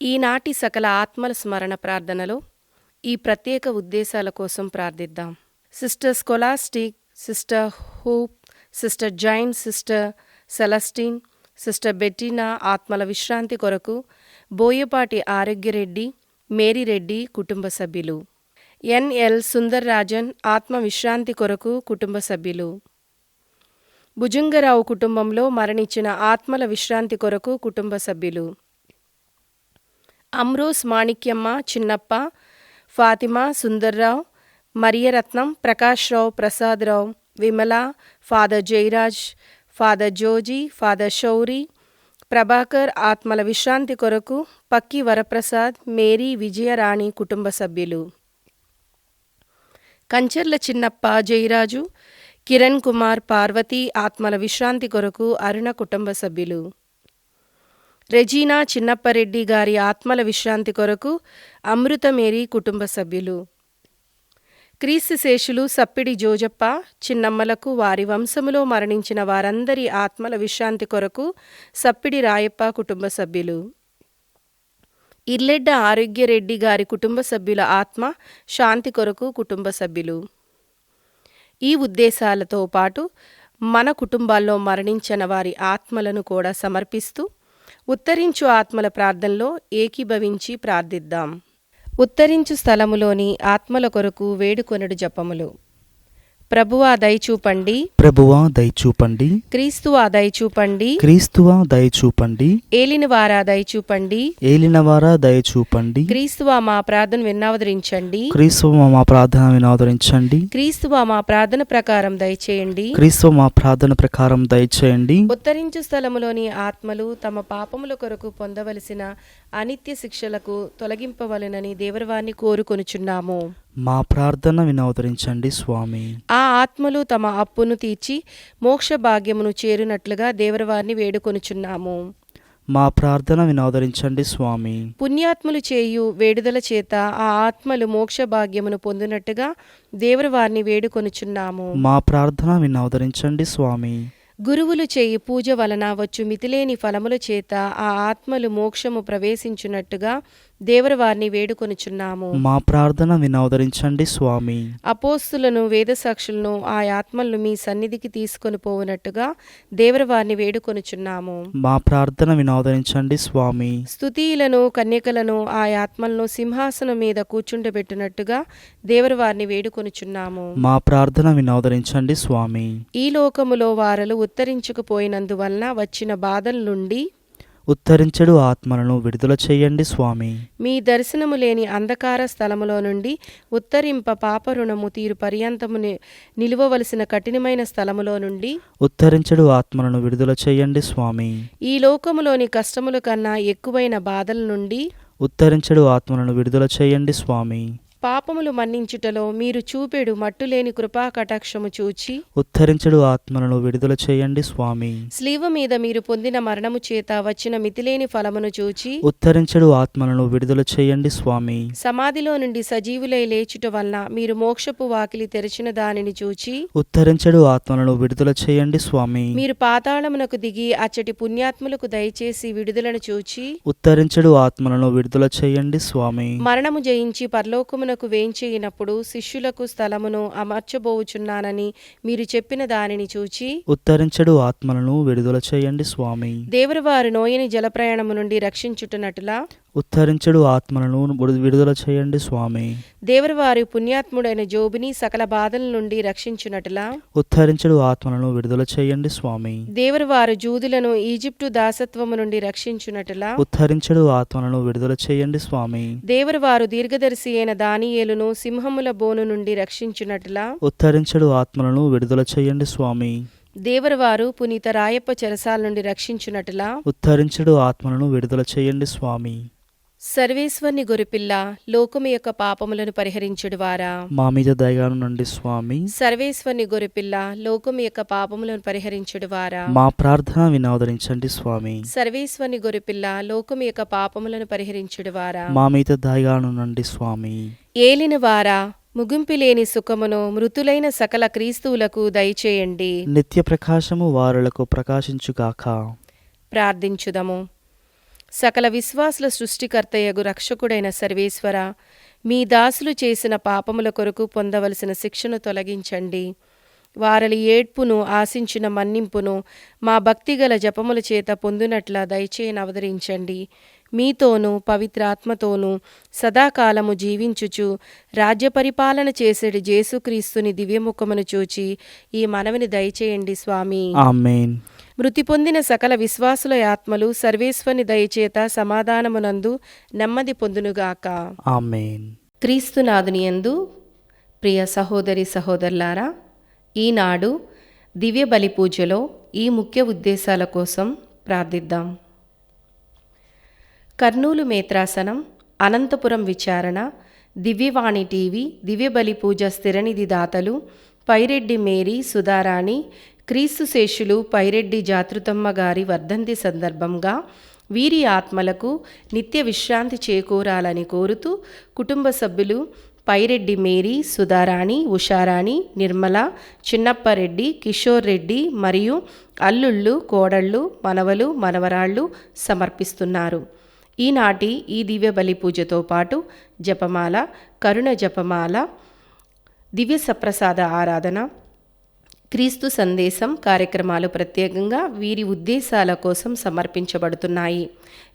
ఈనాటి సకల ఆత్మల స్మరణ ప్రార్థనలో ఈ ప్రత్యేక ఉద్దేశాల కోసం ప్రార్థిద్దాం. Sister Scholastic, sister Hope, sister Jane, sister Celestine, sister Bettina ఆత్మల విశ్రాంతి కొరకు బోయపాటి ఆరోగ్యరెడ్డి, మేరీరెడ్డి కుటుంబ సభ్యులు. ఎన్ఎల్ సుందర్రాజన్ ఆత్మ విశ్రాంతి కొరకు కుటుంబ సభ్యులు. భుజంగరావు కుటుంబంలో మరణించిన ఆత్మల విశ్రాంతి కొరకు కుటుంబ సభ్యులు. Ambrose Manikyamma, Chinnappa, Fatima, Sundarrao, Mariyaratnam, Prakashrao, Prasadarao, Vimala, father Jayaraj, father Joji, father Shouri, Prabhakar ఆత్మల విశ్రాంతి కొరకు పక్కి వరప్రసాద్, మేరీ, విజయరాణి కుటుంబ సభ్యులు. కంచర్ల చిన్నప్ప, జయరాజు, కిరణ్ కుమార్, పార్వతి ఆత్మల విశ్రాంతి కొరకు అరుణ కుటుంబ సభ్యులు. రెజీనా చిన్నప్పరెడ్డి గారి ఆత్మల విశ్రాంతి కొరకు అమృత మేరీ కుటుంబ సభ్యులు. క్రీస్తుశేషులు సప్పిడి జోజప్ప, చిన్నమ్మలకు వారి వంశములో మరణించిన వారందరి ఆత్మల విశ్రాంతి కొరకు సప్పిడి రాయప్ప కుటుంబ సభ్యులు. ఇర్లెడ్డ ఆరోగ్యరెడ్డి గారి కుటుంబ సభ్యుల ఆత్మ శాంతి కొరకు కుటుంబ సభ్యులు. ఈ ఉద్దేశాలతో పాటు మన కుటుంబాల్లో మరణించిన వారి ఆత్మలను కూడా సమర్పిస్తూ ఉత్తరించు ఆత్మల ప్రార్థనలో ఏకీభవించి ప్రార్థిద్దాం. ఉత్తరించు స్థలములోని ఆత్మల కొరకు వేడుకొనుడు జపములు. ప్రభువా దయచూపండి, ప్రభువా దయచూపండి, క్రీస్తువా దయచూపండి, క్రీస్తువా దయచూపండి, ఏలినవారా దయచూపండి, ఏలినవారా దయచూపండి, క్రీస్తువా మా ప్రార్థన విన్నావదరించండి, క్రీస్తువా మా ప్రార్థన వినాదరించండి, క్రీస్తువా మా ప్రార్థన ప్రకారం దయచేయండి. క్రీస్తువా మా ప్రార్థన ప్రకారం దయచేయండి. ఉత్తరించు స్థలములోని ఆత్మలు తమ పాపముల కొరకు పొందవలసిన అనిత్య శిక్షలకు తొలగింపవలెనని దేవరవారిని కోరుకొనుచున్నాము. మా ప్రార్థన వినవదరించండి స్వామి. ఆ ఆత్మలు తమ అప్పును తీర్చి మోక్ష భాగ్యమును చేరునట్లుగా దేవరవారిని వేడుకొనుచున్నాము. మా ప్రార్థన వినవదరించండి స్వామి. పుణ్యాత్ములు చేయు వేడుదల చేత ఆ ఆత్మలు మోక్ష భాగ్యమును పొందినట్టుగా దేవరవారిని వేడుకొనుచున్నాము. మా ప్రార్థన వినవదరించండి స్వామి. గురువులు చేయి పూజ వలన వచ్చు మితిలేని ఫలముల చేత ఆ ఆత్మలు మోక్షము ప్రవేశించున్నట్టుగా దేవరవారిని వేడుకొనుచున్నాము. మా ప్రార్థన వినవదరించండి స్వామి. అపోస్తులను, వేదసాక్షులను ఆ ఆత్మలను మీ సన్నిధికి తీసుకొని పోవునట్టుగా దేవరవారిని వేడుకొనుచున్నాము. మా ప్రార్థన వినవదరించండి స్వామి. స్తుతియులను, కన్యకలను ఆ ఆత్మలను సింహాసనం మీద కూర్చుండబెట్టినట్టుగా దేవరవారిని వేడుకొనుచున్నాము. మా ప్రార్థన వినవదరించండి స్వామి. ఈ లోకములో వారలు ఉత్తరించుకుపోయినందువలన వచ్చిన బాధల నుండి ఉత్తరించడు ఆత్మలను విడుదల చేయండి స్వామి. మీ దర్శనము లేని అంధకార స్థలములో నుండి ఉత్తరింప పాప రుణము తీరు పర్యంతము నిలువవలసిన కఠినమైన స్థలములో నుండి ఉత్తరించడు ఆత్మలను విడుదల చేయండి స్వామి. ఈ లోకములోని కష్టముల కన్నా ఎక్కువైన బాధల నుండి ఉత్తరించడు ఆత్మలను విడుదల చేయండి స్వామి. పాపములు మన్నించుటలో మీరు చూపెడు మట్టులేని కృపా కటాక్షము చూచి ఉత్తరించడు ఆత్మలను విడుదల చేయండి స్వామి. స్లీవ మీద మీరు పొందిన మరణము చేత వచ్చిన మితిలేని ఫలమును చూచి ఉత్తరించడు ఆత్మలను విడుదల చేయండి స్వామి. సమాధిలో నుండి సజీవులై లేచుట వలన మీరు మోక్షపు వాకిలి తెరిచిన దానిని చూచి ఉత్తరించడు ఆత్మలను విడుదల చేయండి స్వామి. మీరు పాతాళమునకు దిగి అచ్చటి పుణ్యాత్ములకు దయచేసి విడుదలను చూచి ఉత్తరించడు ఆత్మలను విడుదల చేయండి స్వామి. మరణము జయించి పరలోకమునకు వేంచేయినప్పుడు శిష్యులకు స్థలమును అమర్చబోవుచున్నానని మీరు చెప్పిన దానిని చూచి ఉత్తరించడు ఆత్మలను విడుదల చేయండి స్వామి. దేవరవారు నోయని జలప్రయాణము నుండి రక్షించుటనట్లా ఉత్తరించడు ఆత్మలను విడుదల చేయండి స్వామి. దేవరవారు పుణ్యాత్ముడైన జోబుని సకల బాధల నుండి రక్షించునట్లా ఉత్తరించడు ఆత్మలను విడుదల చేయండి స్వామి. దేవరవారు జూదులను ఈజిప్టు దాసత్వము నుండి రక్షించునట్లా ఉత్తరించడు ఆత్మలను విడుదల చేయండి స్వామి. దేవరవారు దీర్ఘదర్శి అయిన దానియేలును సింహముల బోను నుండి రక్షించునట్లా ఉత్తరించడు ఆత్మలను విడుదల చేయండి స్వామి. దేవరవారు పునీత రాయప్ప చెరసాల నుండి రక్షించునట్లా ఉత్తరించడు ఆత్మలను విడుదల చేయండి స్వామి. సర్వేశ్వరుని గొరిపిల్ల లోకము యొక్క పాపములను పరిహరించుడువారా మా మీద దయగాను నుండి స్వామి. సర్వేశ్వరుని గొరిపిల్ల లోకము యొక్క పాపములను పరిహరించుడువారా మా ప్రార్థన వినవదరించండి స్వామి. సర్వేశ్వరుని గొరిపిల్ల లోకము యొక్క పాపములను పరిహరించుడువారా మా మీద దయగాను నుండి స్వామి. ఏలినవారా ముగింపులేని సుఖమును మృతులైన సకల క్రీస్తువులకు దయచేయండి. నిత్య ప్రకాశము వారులకు ప్రకాశించుగాక. ప్రార్థించుదము. సకల విశ్వాసుల సృష్టికర్తయగు రక్షకుడైన సర్వేశ్వర, మీ దాసులు చేసిన పాపముల కొరకు పొందవలసిన శిక్షను తొలగించండి. వారలి ఏడ్పును ఆశించిన మన్నింపును మా భక్తిగల జపముల చేత పొందునట్ల దయచేయనవదరించండి. మీతోనూ పవిత్రాత్మతోనూ సదాకాలము జీవించుచు రాజ్య పరిపాలన చేసేటి జేసుక్రీస్తుని దివ్యముఖమును చూచి ఈ మనవిని దయచేయండి స్వామి. ఆమేన్. మృతి పొందిన సకల విశ్వాసుల ఆత్మలు సర్వేశ్వని దయచేత సమాధానమునందు నెమ్మది పొందునుగాక. ఆమేన్. క్రీస్తునాథుని యందు ప్రియ సహోదరి సహోదరులారా, ఈనాడు దివ్య బలి పూజలో ఈ ముఖ్య ఉద్దేశాల కోసం ప్రార్థిద్దాం. కర్నూలు మేత్రాసనం, అనంతపురం విచారణ, దివ్యవాణి టీవీ, దివ్య బలి పూజ స్థిరనిధి దాతలు పైరెడ్డి మేరీ సుధారాణి, క్రీస్తు శేషులు పైరెడ్డి జాతృతమ్మ గారి వర్ధంతి సందర్భంగా వీరి ఆత్మలకు నిత్య విశ్రాంతి చేకూరాలని కోరుతూ కుటుంబ సభ్యులు పైరెడ్డి మేరీ, సుధారాణి, ఉషారాణి, నిర్మల, చిన్నప్పరెడ్డి, కిషోర్ రెడ్డి మరియు అల్లుళ్ళు, కోడళ్ళు, మనవలు, మనవరాళ్ళు సమర్పిస్తున్నారు. ఈనాటి ఈ దివ్య బలి పూజతో పాటు జపమాల, కరుణ జపమాల, దివ్య సప్రసాద ఆరాధన, క్రీస్తు సందేశం కార్యక్రమాలు ప్రత్యేకంగా వీరి ఉద్దేశాల కోసం సమర్పించబడుతున్నాయి.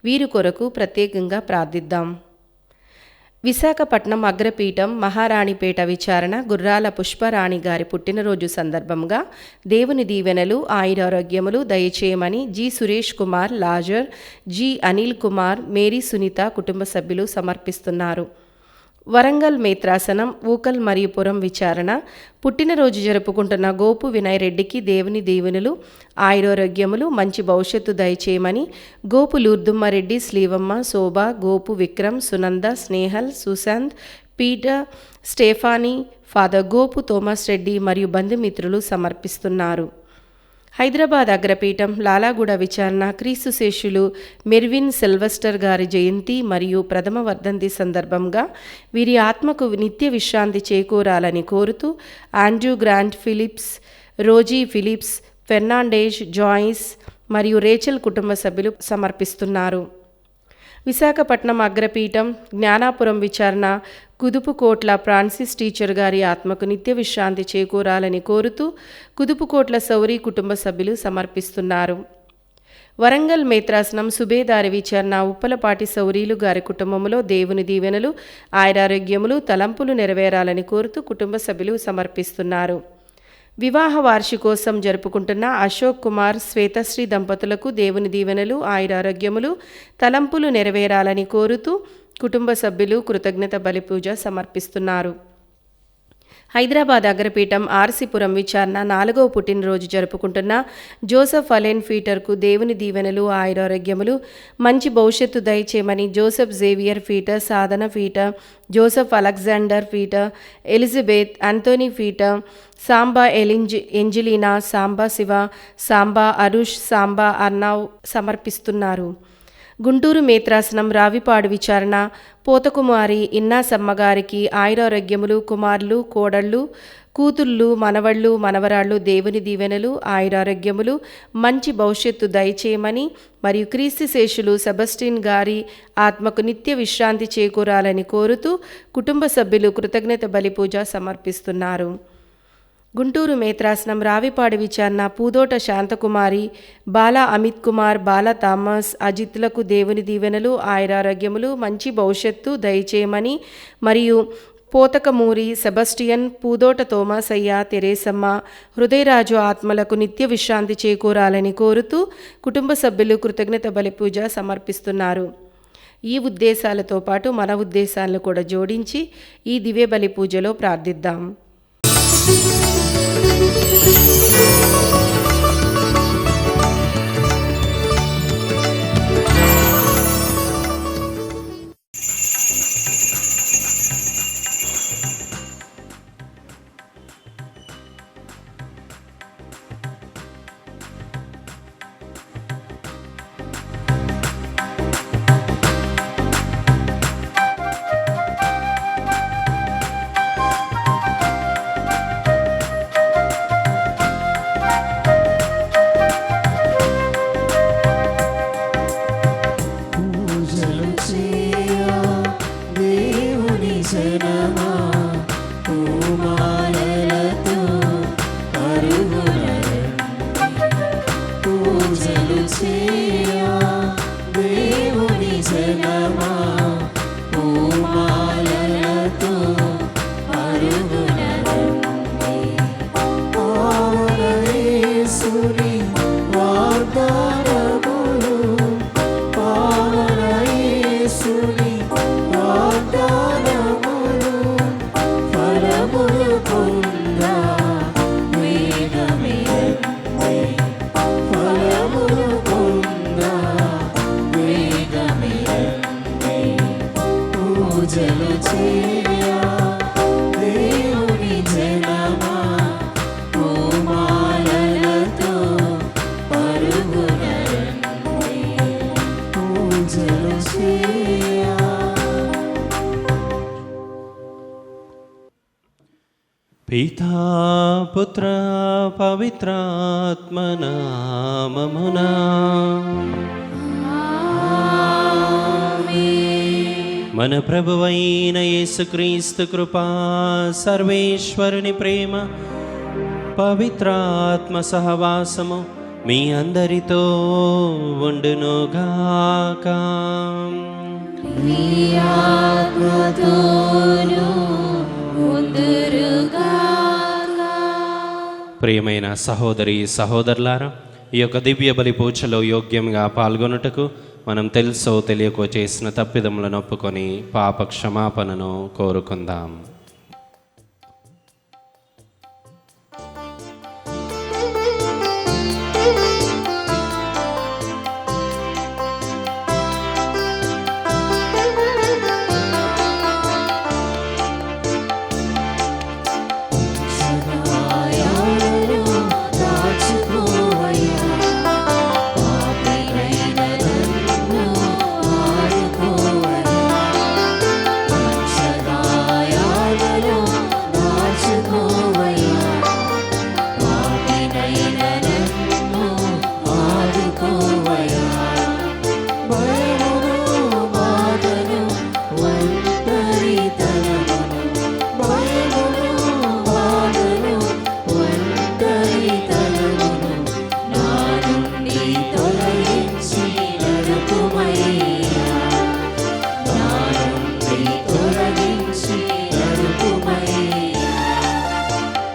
వీరి కొరకు ప్రత్యేకంగా ప్రార్థిద్దాం. విశాఖపట్నం అగ్రపీఠం మహారాణిపేట విచారణ గుర్రాల పుష్పరాణి గారి పుట్టినరోజు సందర్భంగా దేవుని దీవెనలు, ఆయురారోగ్యములు దయచేయమని జి సురేష్ కుమార్, లాజర్, జి అనిల్ కుమార్, మేరీ సునీత కుటుంబ సభ్యులు సమర్పిస్తున్నారు. వరంగల్ మేత్రాసనం, ఊకల్ మరియు పురం విచారణ పుట్టినరోజు జరుపుకుంటున్న గోపు వినయ్ రెడ్డికి దేవుని దీవెనలు, ఆయురారోగ్యములు, మంచి భవిష్యత్తు దయచేయమని Gopu Lurdummareddy, Srivamma, Shobha, Gopu Vikram, Sunanda, Snehal, Sushant, Peter, Stephanie, father Gopu Thomas Reddy మరియు బంధుమిత్రులు సమర్పిస్తున్నారు. హైదరాబాద్ అగ్రపీఠం లాలాగూడ విచారణ క్రీస్తు శేషులు మెర్విన్ సిల్వెస్టర్ గారి జయంతి మరియు ప్రథమ వర్ధంతి సందర్భంగా వీరి ఆత్మకు నిత్య విశ్రాంతి చేకూరాలని కోరుతూ Andrew Grant Phillips, Rosie Phillips, Fernandes, Joyce మరియు రేచల్ కుటుంబ సభ్యులు సమర్పిస్తున్నారు. విశాఖపట్నం అగ్రపీఠం జ్ఞానాపురం విచారణ కుదుపుకోట్ల ఫ్రాన్సిస్ టీచర్ గారి ఆత్మకు నిత్య విశ్రాంతి చేకూరాలని కోరుతూ కుదుపుకోట్ల సౌరి కుటుంబ సభ్యులు సమర్పిస్తున్నారు. వరంగల్ మేత్రాసనం సుబేదారి విచారణ ఉప్పలపాటి సౌరీలు గారి కుటుంబంలో దేవుని దీవెనలు, ఆయురారోగ్యములు, తలంపులు నెరవేరాలని కోరుతూ కుటుంబ సభ్యులు సమర్పిస్తున్నారు. వివాహ వార్షికోత్సవం జరుపుకుంటున్న అశోక్ కుమార్, శ్వేతశ్రీ దంపతులకు దేవుని దీవెనలు, ఆయురారోగ్యములు, తలంపులు నెరవేరాలని కోరుతూ కుటుంబ సభ్యులు కృతజ్ఞత బలిపూజ సమర్పిస్తున్నారు. హైదరాబాద్ అగ్రపీఠం ఆర్సీపురం విచారణ 4వ పుట్టినరోజు జరుపుకుంటున్న జోసెఫ్ అలెన్ ఫీటర్కు దేవుని దీవెనలు, ఆయురారోగ్యములు, మంచి భవిష్యత్తు దయచేయమని Joseph Xavier Peter, Sadhana Peter, Joseph Alexander Peter, Elizabeth, Anthony Peter, Samba Angelina, Samba Shiva, Samba Arush, Samba Arnav సమర్పిస్తున్నారు. గుంటూరు మేత్రాసనం రావిపాడు విచారణ పోతకుమారి ఇన్నా సమ్మగారికి ఆయురారోగ్యములు, కుమారులు, కోడళ్ళు, కూతుళ్ళు, మనవళ్ళు, మనవరాళ్ళు దేవుని దీవెనలు, ఆయురారోగ్యములు, మంచి భవిష్యత్తు దయచేయమని మరియు క్రీస్తు శేషులు సెబస్టిన్ గారి ఆత్మకు నిత్య విశ్రాంతి చేకూరాలని కోరుతూ కుటుంబ సభ్యులు కృతజ్ఞత బలిపూజ సమర్పిస్తున్నారు. గుంటూరు మేత్రాసనం రావిపాడు విచారణ పూదోట శాంతకుమారి, బాలా అమిత్ కుమార్, బాలా థామస్, అజిత్లకు దేవుని దీవెనలు, ఆయురారోగ్యములు, మంచి భవిష్యత్తు దయచేయమని మరియు పోతకమూరి సెబస్టియన్, పూదోట తోమాసయ్య, తెరేసమ్మ, హృదయరాజు ఆత్మలకు నిత్య విశ్రాంతి చేకూరాలని కోరుతూ కుటుంబ సభ్యులు కృతజ్ఞత బలిపూజ సమర్పిస్తున్నారు. ఈ ఉద్దేశాలతో పాటు మన ఉద్దేశాలను కూడా జోడించి ఈ దివ్య బలి పూజలో ప్రార్థిద్దాం. జనమా పూమాలలతో పరుగున రండి. పావన యేసుని వాగ్దానములు, పావన యేసుని వాగ్దానములు, ఫలములు పొందా వేగమే రండి. ఫలములు పొందా వేగమే రండి. పూజలు చేయ దేవుని జనమా పూమాలలతో పరుగున రండి. పూజలు చేయ. పితా పుత్ర పవిత్రాత్మ నామమునా మన ప్రభువైన యేసుక్రీస్తు కృపా, సర్వేశ్వరుని ప్రేమ, పవిత్రాత్మ సహవాసము మీ అందరితో ఉండునుగాక. నీ ఆత్మతోనూ ఉందురుగాక. ప్రియమైన సహోదరి సహోదరులారా, ఈ యొక్క దివ్య బలి పూజలో యోగ్యంగా పాల్గొనుటకు మనం తెలుసో తెలియకో చేసిన తప్పిదములను ఒప్పుకొని పాప క్షమాపణను కోరుకుందాం. శరణాయాలను దాచుకోవయ్యా, పాపినైన నన్ను ఆదుకోవయ్యా. శరణాయాలను దాచుకోవయ్యా, పాపినైన నన్ను ఆదుకోవయ్యా. భయమును బాధను ఒంటరితనమును, భయమును బాధను ఒంటరితనమును నా నుండి తొలగించి నడుపుమయ్యా. నా నుండి తొలగించి నడుపుమయ్యా.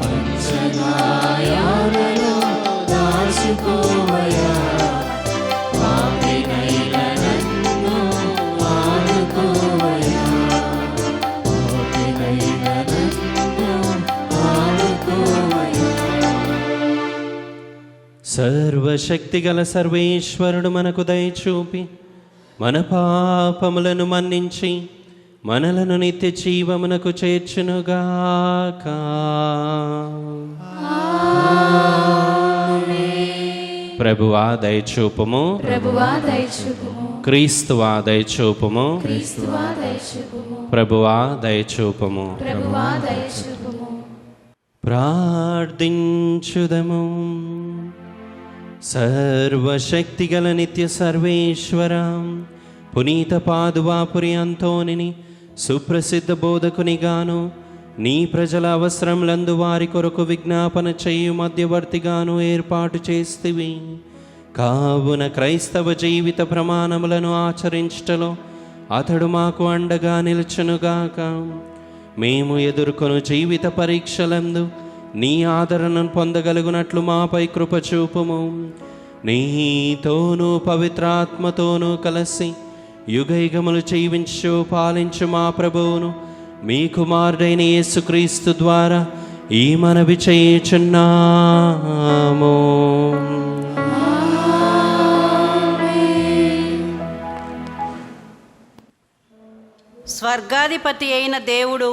పంచగాయాలలో దాచుకోవయ్యా, పాపినైన నన్ను ఆదుకోవయ్యా. పాపినైన నన్ను ఆదుకోవయ్యా. సర్వశక్తిగల సర్వేశ్వరుడు మనకు దయచూపి మన పాపములను మన్నించి మనలను నిత్య జీవమునకు చేర్చునుగాక. ప్రభువా దయచూపుము, ప్రభువా దయచూపుము, క్రీస్తువా దయచూపుము, క్రీస్తువా దయచూపుము, ప్రభువా దయచూపుము. ప్రభువా దయచూపుము. ప్రార్థించుదము. సర్వశక్తిగల నిత్య సర్వేశ్వర, పునీత పాదువాపురి అంతోనిని సుప్రసిద్ధ బోధకునిగాను, నీ ప్రజల అవసరములందు వారి కొరకు విజ్ఞాపన చేయు మధ్యవర్తిగాను ఏర్పాటు చేస్తివి. కావున క్రైస్తవ జీవిత ప్రమాణములను ఆచరించుటలో అతడు మాకు అండగా నిలుచునుగాక. మేము ఎదుర్కొను జీవిత పరీక్షలందు నీ ఆదరణను పొందగలుగునట్లు మాపై కృప చూపుము. నీతోనూ పవిత్రాత్మతోనూ కలిసి యుగయుగములు జీవించు పాలించు మా ప్రభువును, మీ కుమారుడైన యేసుక్రీస్తు ద్వారా ఈ మనవి చేయుచున్నాము. స్వర్గాధిపతి అయిన దేవుడు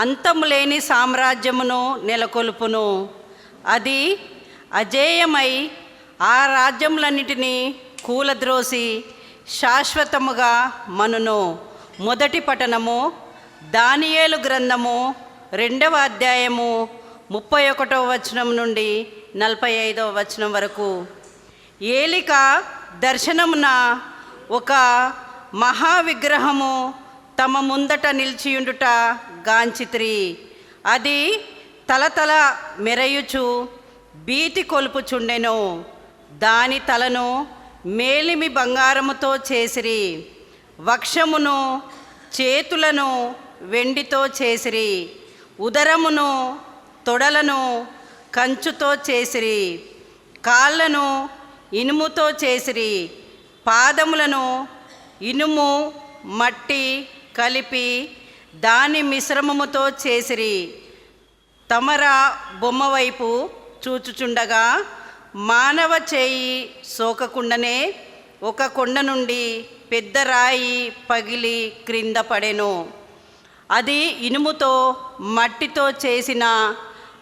అంతము లేని సామ్రాజ్యమును నెలకొల్పును. అది అజేయమై ఆ రాజ్యములన్నిటినీ కూలద్రోసి శాశ్వతముగా మనును. మొదటి పఠనము దానియేలు గ్రంథము 2వ అధ్యాయము 31వ వచనం నుండి 45వ వచనం వరకు. ఏలిక దర్శనమున ఒక మహావిగ్రహము తమ ముందట నిలిచియుండుట గాంచిత్రి. అది తలతల మెరయుచు భీతి కొలుపుచుండెను. దాని తలను మేలిమి బంగారముతో చేసిరి. వక్షమును చేతులను వెండితో చేసిరి, ఉదరమును తొడలను కంచుతో చేసిరి, కాళ్ళను ఇనుముతో చేసిరి, పాదములను ఇనుము మట్టి కలిపి దాని మిశ్రమముతో చేసిరి. తమర బొమ్మ వైపు చూచుచుండగా మానవ చేయి సోకకుండానే ఒక కొండ నుండి పెద్ద రాయి పగిలి క్రింద పడెను. అది ఇనుముతో మట్టితో చేసిన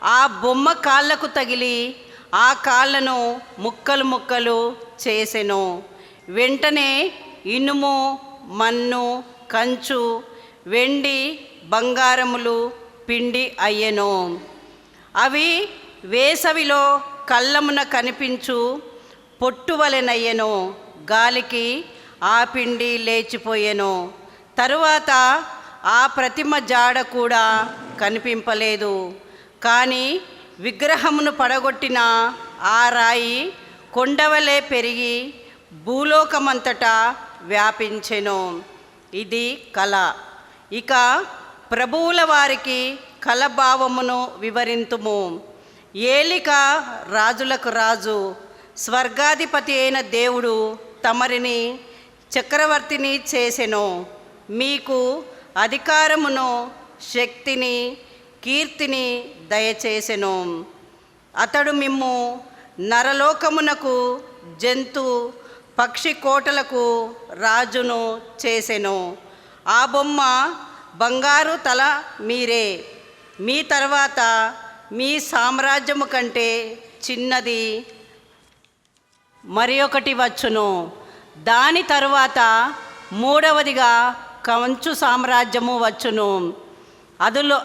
ఆ బొమ్మ కాళ్ళకు తగిలి ఆ కాళ్ళను ముక్కలు ముక్కలు చేసెను. వెంటనే ఇనుము, మన్ను, కంచు, వెండి, బంగారములు పిండి అయ్యెను. అవి వేసవిలో కళ్ళమున కనిపించు పొట్టువలెనయ్యెను. గాలికి ఆ పిండి లేచిపోయెను. తరువాత ఆ ప్రతిమ జాడ కూడా కనిపింపలేదు. కానీ విగ్రహమును పడగొట్టిన ఆ రాయి కొండవలే పెరిగి భూలోకమంతటా వ్యాపించెను. ఇది కళ. ఇక ప్రభువుల వారికి కలభావమును వివరింతుము. ఏలిక రాజులకు రాజు, స్వర్గాధిపతి అయిన దేవుడు తమరిని చక్రవర్తిని చేసెను. మీకు అధికారమును, శక్తిని, కీర్తిని దయచేసెను. అతడు మిమ్ము నరలోకమునకు, జంతు పక్షి కోటలకు రాజును చేసెను. ఆ బొమ్మ బంగారు తల మీరే. మీ తర్వాత మీ సామ్రాజ్యము కంటే చిన్నది మరి ఒకటి వచ్చును. దాని తరువాత మూడవదిగా కంచు సామ్రాజ్యము వచ్చును.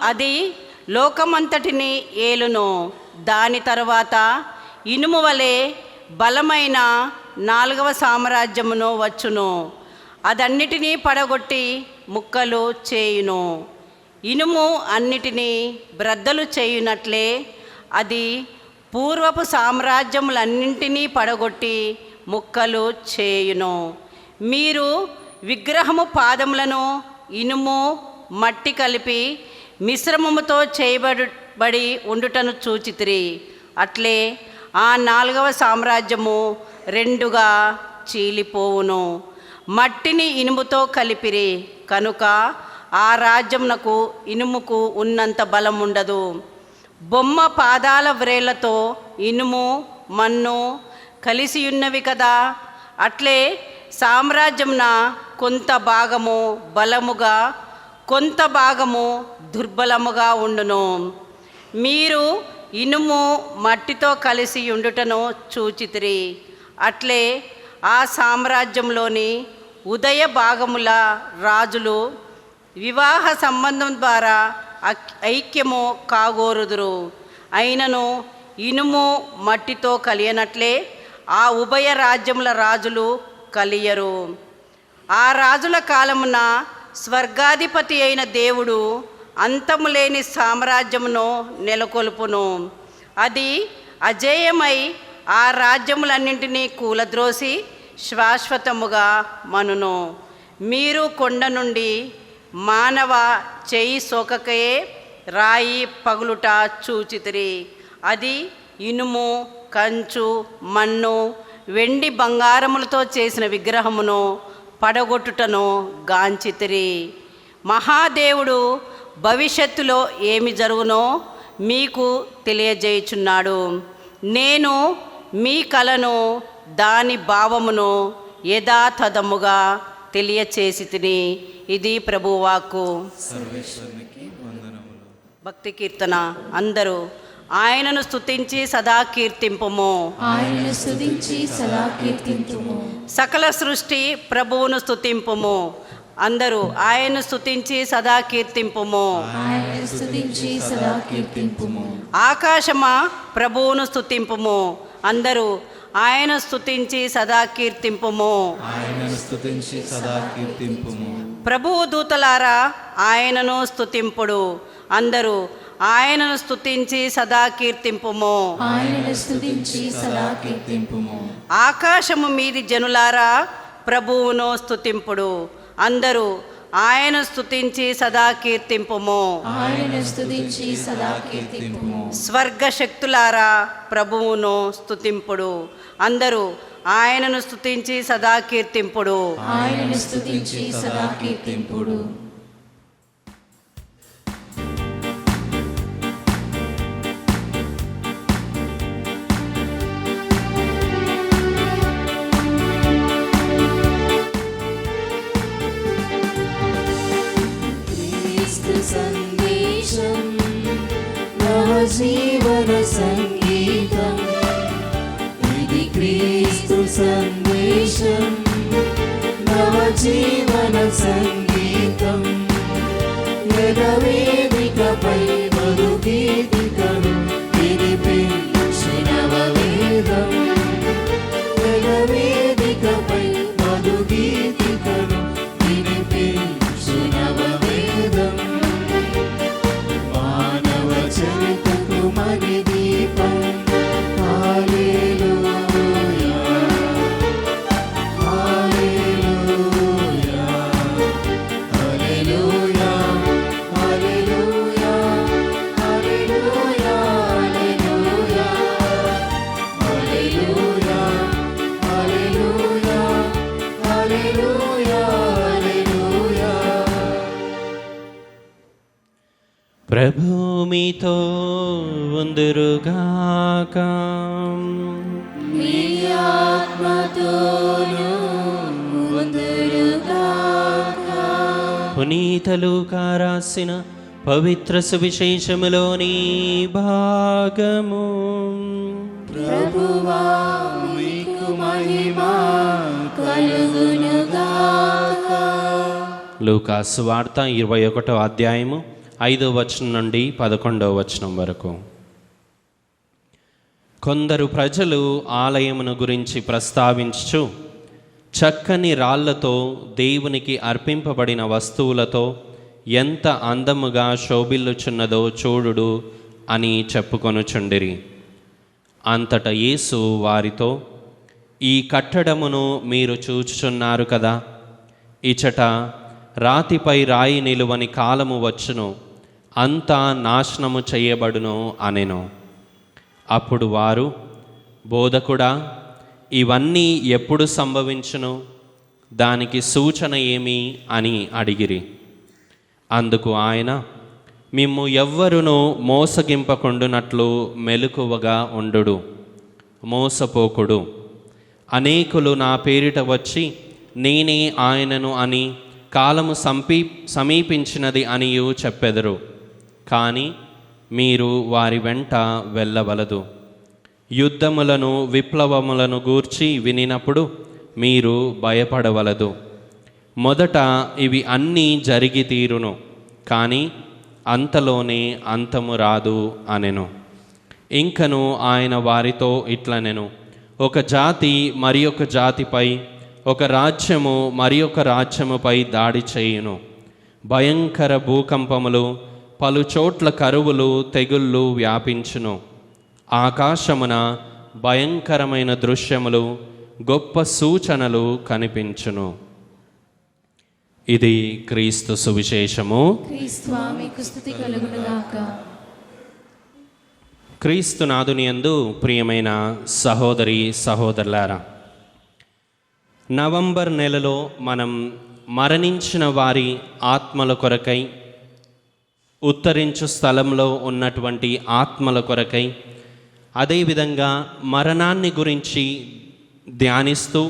అది లోకమంతటిని ఏలును. దాని తరువాత ఇనుము వలె బలమైన నాలుగవ సామ్రాజ్యమును వచ్చును. అదన్నిటినీ పడగొట్టి ముక్కలు చేయును. ఇనుము అన్నిటినీ బ్రద్దలు చేయునట్లే అది పూర్వపు సామ్రాజ్యములన్నింటినీ పడగొట్టి ముక్కలు చేయును. మీరు విగ్రహము పాదములను ఇనుము మట్టి కలిపి మిశ్రమముతో చేయబడి ఉండుటను చూచితిరి. అట్లే ఆ నాలుగవ సామ్రాజ్యము రెండుగా చీలిపోవును. మట్టిని ఇనుముతో కలిపిరి కనుక ఆ రాజ్యమునకు ఇనుముకు ఉన్నంత బలం ఉండదు. బొమ్మ పాదాల వ్రేళ్లతో ఇనుము, మన్ను కలిసి ఉన్నవి కదా. అట్లే సామ్రాజ్యమున కొంత భాగము బలముగా, కొంత భాగము దుర్బలముగా ఉండును. మీరు ఇనుము మట్టితో కలిసి ఉండుటను చూచితిరి. అట్లే ఆ సామ్రాజ్యంలోని ఉదయ భాగముల రాజులు వివాహ సంబంధం ద్వారా ఐక్యము కాగోరుదురు. అయినను ఇనుము మట్టితో కలియనట్లే ఆ ఉభయ రాజ్యముల రాజులు కలియరు. ఆ రాజుల కాలమున స్వర్గాధిపతి అయిన దేవుడు అంతము లేని సామ్రాజ్యమును నెలకొల్పును. అది అజేయమై ఆ రాజ్యములన్నింటినీ కూలద్రోసి శాశ్వతముగా మనును. మీరు కొండ నుండి మానవ చేయి సోకకయే రాయి పగులుట చూచితిరి. అది ఇనుము, కంచు, మన్ను, వెండి, బంగారములతో చేసిన విగ్రహమును పడగొట్టుటను గాంచితిరి. మహాదేవుడు భవిష్యత్తులో ఏమి జరుగునో మీకు తెలియజేయుచున్నాడు. నేను మీ కలను, దాని భావమును యథాతథముగా తెలియచేసి తిని. ఇది ప్రభువాక్కు. భక్తి కీర్తన. అందరూ ఆయనను స్తుతించి సదా కీర్తింపుము. ఆయనను స్తుతించి సదా కీర్తింతుము. సకల సృష్టి ప్రభువును స్తుతింపుము. అందరూ ఆయనను స్తుతించి సదా కీర్తింపుము. ఆయనను స్తుతించి సదా కీర్తింపుము. ఆకాశమా ప్రభువును స్తుతింపుము. అందరూ ఆయన స్తుతించి సదా కీర్తింపుము. ఆయనను స్తుతించి సదా కీర్తింపుము. ప్రభువు దూతలారా ఆయనను స్తుతింపుడు. అందరూ ఆయనను స్తుతించి సదా కీర్తింపుము. ఆయనను స్తుతించి సదా కీర్తింపుము. ఆకాశము మీది జనులారా ప్రభువును స్తుతింపుడు. అందరూ ఆయన స్తుతించి సదా కీర్తింపుము. ఆయనను స్తుతించి సదా కీర్తింపుము. స్వర్గ శక్తులారా ప్రభువును స్తుతింపుడు. అందరూ ఆయనను స్తుతించి సదా కీర్తింపుడు. ఆయనను స్తుతించి సదా కీర్తింపుడు. సందేశం నవజీవన సంగీతం, ఇది క్రీస్తు సందేశం నవజీవన సంగీతం. యెహోవాపై మధుగీతికను వినిపించిన వేదం, యెహోవాపై మధుగీతికను వినిపించిన వేదం. మానవ చరితకు మణి దీపం. హల్లెలూయా హల్లెలూయా హల్లెలూయా హల్లెలూయా హల్లెలూయా హల్లెలూయా హల్లెలూయా హల్లెలూయా హల్లెలూయా. ప్రభు మీతో ఉందురుగాక. మీ ఆత్మతోనూ ఉందురుగాక. పునీత లూకా రాసిన పవిత్ర సువిశేషములోని భాగము. ప్రభువా మీకు మహిమ కలుగునుగాక. లూకా సువార్త 21వ అధ్యాయము 5వ వచనం నుండి 11వ వచనం వరకు. కొందరు ప్రజలు ఆలయమును గురించి ప్రస్తావించుచు, చక్కని రాళ్లతో దేవునికి అర్పింపబడిన వస్తువులతో ఎంత అందముగా శోభిల్లుచున్నదో చూడుడు అని చెప్పుకొనుచుండిరి. అంతట యేసు వారితో, ఈ కట్టడమును మీరు చూచుచున్నారు కదా, ఇచట రాతిపై రాయి నిలువని కాలము వచ్చును, అంతా నాశనము చేయబడును అనెను. అప్పుడు వారు, బోధకుడా, ఇవన్నీ ఎప్పుడు సంభవించును? దానికి సూచన ఏమి అని అడిగిరి. అందుకు ఆయన, మిమ్ము ఎవ్వరునూ మోసగింపకుండునట్లు మెలకువగా ఉండుడు, మోసపోకుడు. అనేకులు నా పేరిట వచ్చి నేనే ఆయనను అని, కాలము సమీపించినది అనియు చెప్పెదరు. కానీ మీరు వారి వెంట వెళ్ళవలదు. యుద్ధములను విప్లవములను గూర్చి వినినప్పుడు మీరు భయపడవలదు. మొదట ఇవి అన్నీ జరిగి తీరును, కానీ అంతలోనే అంతము రాదు అనెను. ఇంకను ఆయన వారితో ఇట్లనెను, ఒక జాతి మరి ఒక జాతిపై, ఒక రాజ్యము మరి ఒక రాజ్యముపై దాడి చేయును. భయంకర భూకంపములు, పలు చోట్ల కరువులు, తెగుళ్ళు వ్యాపించును. ఆకాశమున భయంకరమైన దృశ్యములు, గొప్ప సూచనలు కనిపించును. ఇది క్రీస్తు సువిశేషము. క్రీస్తువా మీకు స్తుతి కలుగునుగాక. క్రీస్తునాథుని యందు ప్రియమైన సహోదరి సహోదరులారా, నవంబర్ నెలలో మనం మరణించిన వారి ఆత్మల కొరకై, ఉత్తరించు స్థలంలో ఉన్నటువంటి ఆత్మల కొరకై, అదేవిధంగా మరణాన్ని గురించి ధ్యానిస్తూ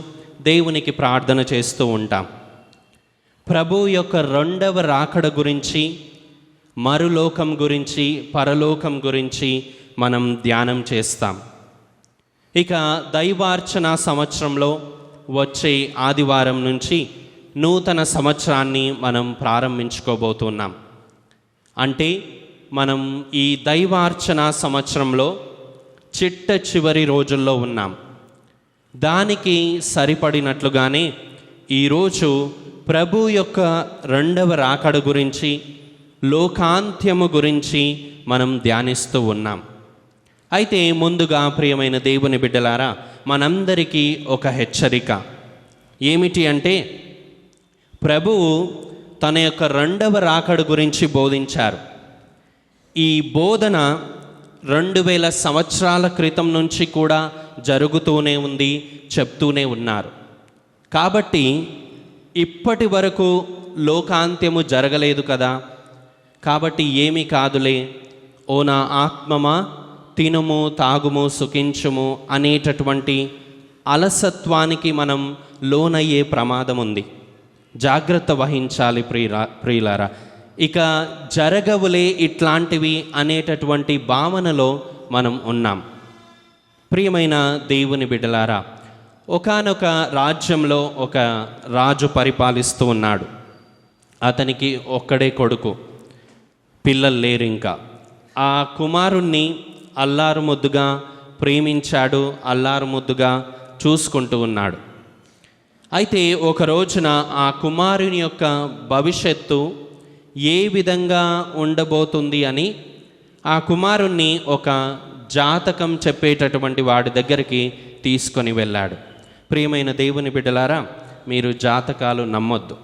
దేవునికి ప్రార్థన చేస్తూ ఉంటాం. ప్రభు యొక్క రెండవ రాకడ గురించి, మరులోకం గురించి, పరలోకం గురించి మనం ధ్యానం చేస్తాం. ఇక దైవార్చన సంవత్సరంలో వచ్చే ఆదివారం నుంచి నూతన సంవత్సరాన్ని మనం ప్రారంభించుకోబోతున్నాం. అంటే మనం ఈ దైవార్చన సంవత్సరంలో చిట్ట చివరి రోజుల్లో ఉన్నాం. దానికి సరిపడినట్లుగానే ఈరోజు ప్రభు యొక్క రెండవ రాకడ గురించి, లోకాంత్యము గురించి మనం ధ్యానిస్తూ ఉన్నాం. అయితే ముందుగా ప్రియమైన దేవుని బిడ్డలారా, మనందరికీ ఒక హెచ్చరిక. ఏమిటి అంటే, ప్రభువు తన యొక్క రెండవ రాకడ గురించి బోధించారు. ఈ బోధన 2000 సంవత్సరాల క్రితం నుంచి కూడా జరుగుతూనే ఉంది, చెప్తూనే ఉన్నారు. కాబట్టి ఇప్పటి వరకు లోకాంత్యము జరగలేదు కదా, కాబట్టి ఏమీ కాదులే, ఓ నా ఆత్మమా తినుము తాగుము సుఖించుము అనేటటువంటి అలసత్వానికి మనం లోనయ్యే ప్రమాదం ఉంది. జాగ్రత్త వహించాలి ప్రియులారా. ఇక జరగవులే ఇట్లాంటివి అనేటటువంటి భావనలో మనం ఉన్నాం. ప్రియమైన దేవుని బిడ్డలారా, ఒకానొక రాజ్యంలో ఒక రాజు పరిపాలిస్తూ ఉన్నాడు. అతనికి ఒక్కడే కొడుకు, పిల్లలు లేరు. ఇంకా ఆ కుమారుణ్ణి అల్లారు ముద్దుగా ప్రేమించాడు, అల్లారు ముద్దుగా చూసుకుంటూ ఉన్నాడు. అయితే ఒక రోజున ఆ కుమారుని యొక్క భవిష్యత్తు ఏ విధంగా ఉండబోతుంది అని ఆ కుమారుణ్ణి ఒక జాతకం చెప్పేటటువంటి వాడి దగ్గరికి తీసుకొని వెళ్ళాడు. ప్రియమైన దేవుని బిడ్డలారా, మీరు జాతకాలు నమ్మొద్దు,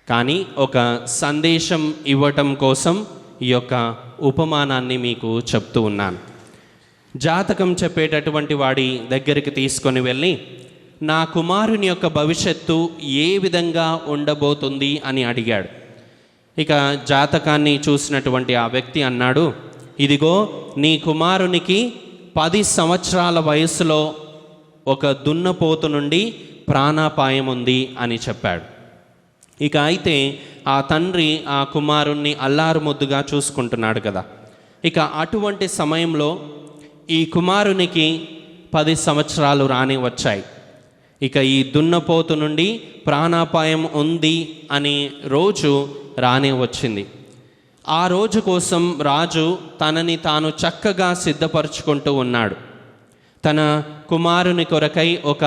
కానీ ఒక సందేశం ఇవ్వటం కోసం ఈ యొక్క ఉపమానాన్ని మీకు చెప్తూ ఉన్నాను. జాతకం చెప్పేటటువంటి వాడి దగ్గరికి తీసుకొని వెళ్ళి, నా కుమారుని యొక్క భవిష్యత్తు ఏ విధంగా ఉండబోతుంది అని అడిగాడు. ఇక జాతకాన్ని చూసినటువంటి ఆ వ్యక్తి అన్నాడు, ఇదిగో నీ కుమారునికి 10 సంవత్సరాల వయసులో ఒక దున్నపోతు నుండి ప్రాణాపాయం ఉంది అని చెప్పాడు. ఇక అయితే ఆ తండ్రి ఆ కుమారుణ్ణి అల్లారు ముద్దుగా చూసుకుంటున్నాడు కదా. ఇక అటువంటి సమయంలో ఈ కుమారునికి 10 సంవత్సరాలు రాని వచ్చాయి. ఇక ఈ దున్నపోతు నుండి ప్రాణాపాయం ఉంది అని రోజు రానే వచ్చింది. ఆ రోజు కోసం రాజు తనని తాను చక్కగా సిద్ధపరచుకుంటూ ఉన్నాడు. తన కుమారుని కొరకై ఒక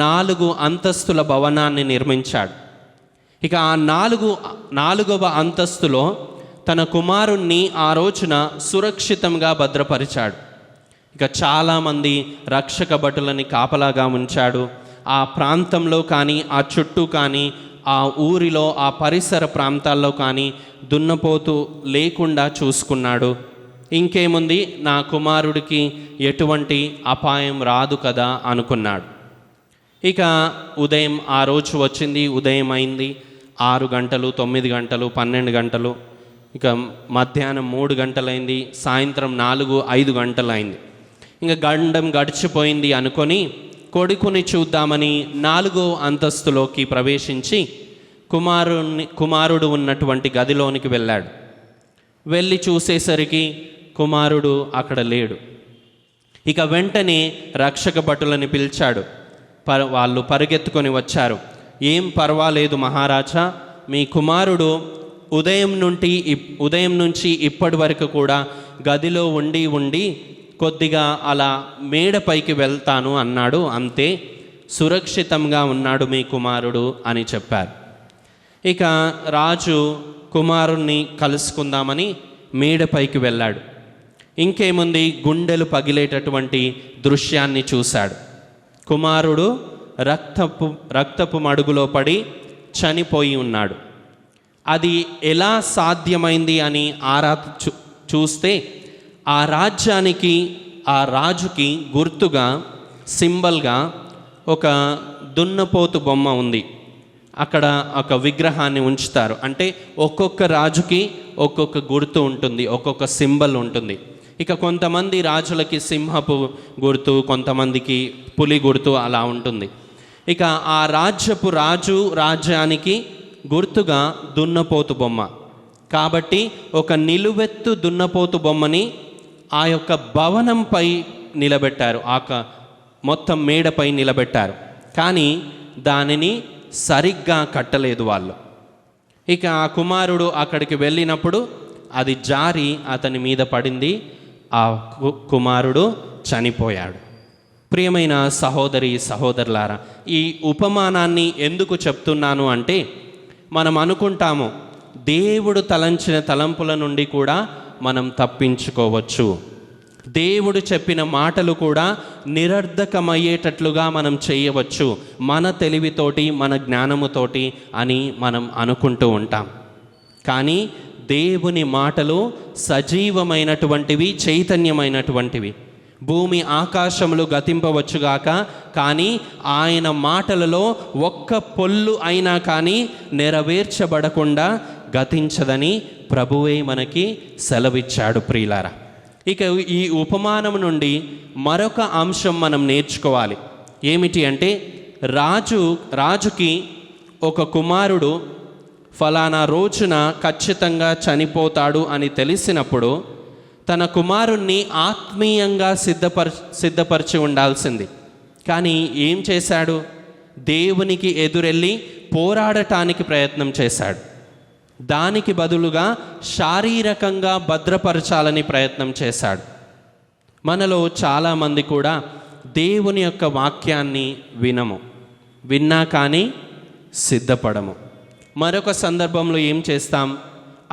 4 అంతస్తుల భవనాన్ని నిర్మించాడు. ఇక ఆ 4వ అంతస్తులో తన కుమారుణ్ణి ఆ రోజున సురక్షితంగా భద్రపరిచాడు. ఇక చాలామంది రక్షక భటులని కాపలాగా ఉంచాడు. ఆ ప్రాంతంలో కానీ, ఆ చుట్టూ కానీ, ఆ ఊరిలో, ఆ పరిసర ప్రాంతాల్లో కానీ దున్నపోతు లేకుండా చూసుకున్నాడు. ఇంకేముంది, నా కుమారుడికి ఎటువంటి అపాయం రాదు కదా అనుకున్నాడు. ఇక ఉదయం ఆ రోజు వచ్చింది, ఉదయం అయింది. 6 గంటలు, 9 గంటలు, 12 గంటలు, ఇక మధ్యాహ్నం 3 గంటలైంది, సాయంత్రం 4-5 గంటలైంది. ఇంకా గడిచిపోయింది అనుకొని కొడుకుని చూద్దామని 4వ అంతస్తులోకి ప్రవేశించి కుమారుడు ఉన్నటువంటి గదిలోనికి వెళ్ళాడు. వెళ్ళి చూసేసరికి కుమారుడు అక్కడ లేడు. ఇక వెంటనే రక్షక భటులని పిలిచాడు. వాళ్ళు పరిగెత్తుకొని వచ్చారు. ఏం పర్వాలేదు మహారాజా, మీ కుమారుడు ఉదయం నుంచి ఇప్పటి వరకు కూడా గదిలో ఉండి కొద్దిగా అలా మేడపైకి వెళ్తాను అన్నాడు, అంతే, సురక్షితంగా ఉన్నాడు మీ కుమారుడు అని చెప్పారు. ఇక రాజు కుమారుణ్ణి కలుసుకుందామని మేడపైకి వెళ్ళాడు. ఇంకేముంది, గుండెలు పగిలేటటువంటి దృశ్యాన్ని చూశాడు. కుమారుడు రక్తపు మడుగులో పడి చనిపోయి ఉన్నాడు. అది ఎలా సాధ్యమైంది అని చూస్తే ఆ రాజ్యానికి, ఆ రాజుకి గుర్తుగా, సింబల్గా ఒక దున్నపోతు బొమ్మ ఉంది. అక్కడ ఒక విగ్రహాన్ని ఉంచుతారు. అంటే ఒక్కొక్క రాజుకి ఒక్కొక్క గుర్తు ఉంటుంది, ఒక్కొక్క సింబల్ ఉంటుంది. ఇక కొంతమంది రాజులకి సింహపు గుర్తు, కొంతమందికి పులి గుర్తు అలా ఉంటుంది. ఇక ఆ రాజ్యానికి గుర్తుగా దున్నపోతు బొమ్మ. కాబట్టి ఒక నిలువెత్తు దున్నపోతు బొమ్మని ఆ యొక్క భవనంపై నిలబెట్టారు, మొత్తం మేడపై నిలబెట్టారు. కానీ దానిని సరిగ్గా కట్టలేదు వాళ్ళు. ఇక ఆ కుమారుడు అక్కడికి వెళ్ళినప్పుడు అది జారి అతని మీద పడింది. ఆ కుమారుడు చనిపోయాడు. ప్రియమైన సహోదరి సహోదరులారా, ఈ ఉపమానాన్ని ఎందుకు చెప్తున్నాను అంటే, మనం అనుకుంటాము దేవుడు తలంచిన తలంపుల నుండి కూడా మనం తప్పించుకోవచ్చు. దేవుడు చెప్పిన మాటలు కూడా నిరర్ధకమయ్యేటట్లుగా మనం చేయవచ్చు మన తెలివితోటి, మన జ్ఞానముతోటి అని మనం అనుకుంటూ ఉంటాం. కానీ దేవుని మాటలు సజీవమైనటువంటివి, చైతన్యమైనటువంటివి. భూమి ఆకాశములు గతింపవచ్చుగాక, కానీ ఆయన మాటలలో ఒక్క పొల్లు అయినా కానీ నెరవేర్చబడకుండా గతించదని ప్రభువే మనకి సెలవిచ్చాడు ప్రియులారా. ఇక ఈ ఉపమానం నుండి మరొక అంశం మనం నేర్చుకోవాలి. ఏమిటి అంటే, రాజుకి ఒక కుమారుడు ఫలానా రోజున ఖచ్చితంగా చనిపోతాడు అని తెలిసినప్పుడు తన కుమారుణ్ణి ఆత్మీయంగా సిద్ధపరిచి ఉండాల్సింది. కానీ ఏం చేశాడు? దేవునికి ఎదురెళ్ళి పోరాడటానికి ప్రయత్నం చేశాడు. దానికి బదులుగా శారీరకంగా భద్రపరచాలని ప్రయత్నం చేశాడు. మనలో చాలామంది కూడా దేవుని యొక్క వాక్యాన్ని విన్నా కానీ సిద్ధపడము. మరొక సందర్భంలో ఏం చేస్తాం?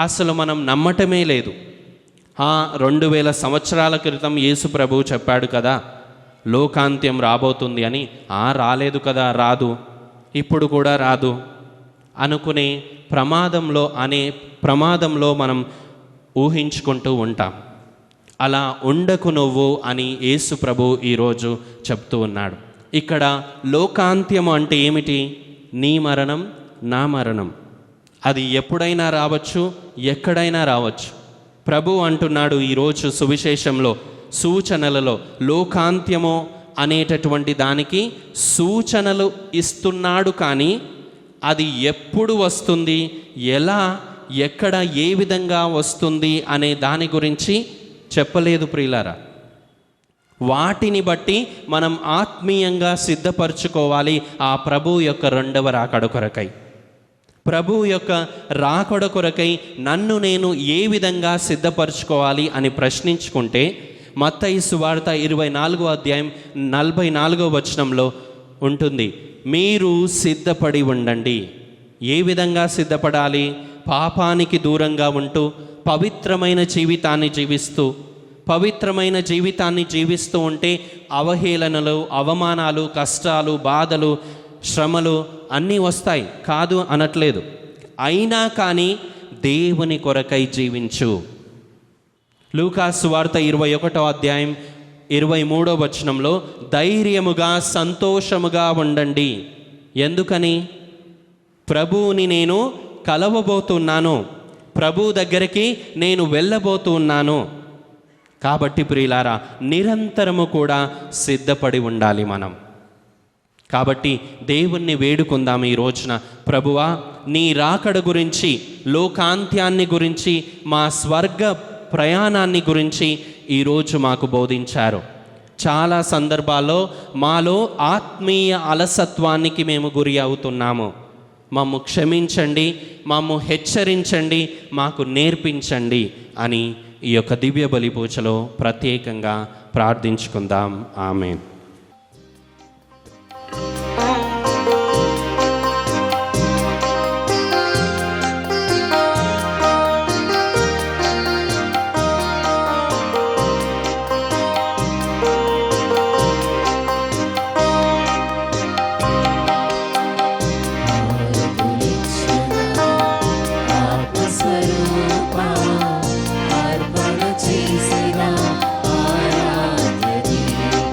అసలు మనం నమ్మటమే లేదు. 2000 సంవత్సరాల క్రితం యేసు ప్రభువు చెప్పాడు కదా లోకాంత్యం రాబోతుంది అని. రాలేదు కదా, రాదు, ఇప్పుడు కూడా రాదు అనుకునే ప్రమాదంలో మనం ఊహించుకుంటూ ఉంటాం. అలా ఉండకు నువ్వు అని యేసు ప్రభు ఈరోజు చెప్తూ ఉన్నాడు. ఇక్కడ లోకాంత్యం అంటే ఏమిటి? నీ మరణం, నా మరణం. అది ఎప్పుడైనా రావచ్చు, ఎక్కడైనా రావచ్చు. ప్రభు అంటున్నాడు ఈరోజు సువిశేషంలో, సూచనలలో లోకాంత్యము అనేటటువంటి దానికి సూచనలు ఇస్తున్నాడు. కానీ అది ఎప్పుడు వస్తుంది, ఎలా, ఎక్కడ, ఏ విధంగా వస్తుంది అనే దాని గురించి చెప్పలేదు ప్రియులారా. వాటిని బట్టి మనం ఆత్మీయంగా సిద్ధపరచుకోవాలి ఆ ప్రభు యొక్క రెండవ రాకడ కొరకై. ప్రభు యొక్క రాకడ కొరకై నన్ను నేను ఏ విధంగా సిద్ధపరచుకోవాలి అని ప్రశ్నించుకుంటే మత్తయి సువార్త 24వ అధ్యాయం 44వ వచనంలో ఉంటుంది, మీరు సిద్ధపడి ఉండండి. ఏ విధంగా సిద్ధపడాలి? పాపానికి దూరంగా ఉంటూ పవిత్రమైన జీవితాన్ని జీవిస్తూ ఉంటే అవహేళనలు, అవమానాలు, కష్టాలు, బాధలు, శ్రమలు అన్నీ వస్తాయి, కాదు అనట్లేదు. అయినా కానీ దేవుని కొరకై జీవించు. లూకా సువార్త 21వ అధ్యాయం 23వ వచనంలో ధైర్యముగా, సంతోషముగా ఉండండి. ఎందుకని? ప్రభువుని నేను కలవబోతున్నాను, ప్రభు దగ్గరికి నేను వెళ్ళబోతున్నాను. కాబట్టి ప్రియులారా, నిరంతరము కూడా సిద్ధపడి ఉండాలి మనం. కాబట్టి దేవుణ్ణి వేడుకుందాం ఈ రోజున, ప్రభువా నీ రాకడ గురించి, లోకాంత్యాన్ని గురించి, మా స్వర్గ ప్రయాణాన్ని గురించి ఈరోజు మాకు బోధించారు. చాలా సందర్భాల్లో మాలో ఆత్మీయ అలసత్వానికి మేము గురి అవుతున్నాము. మమ్ము క్షమించండి, మమ్ము హెచ్చరించండి, మాకు నేర్పించండి అని ఈ యొక్క దివ్య బలి పూజలో ప్రత్యేకంగా ప్రార్థించుకుందాం. ఆమేన్. చేసిన ఆరాధ్య దీప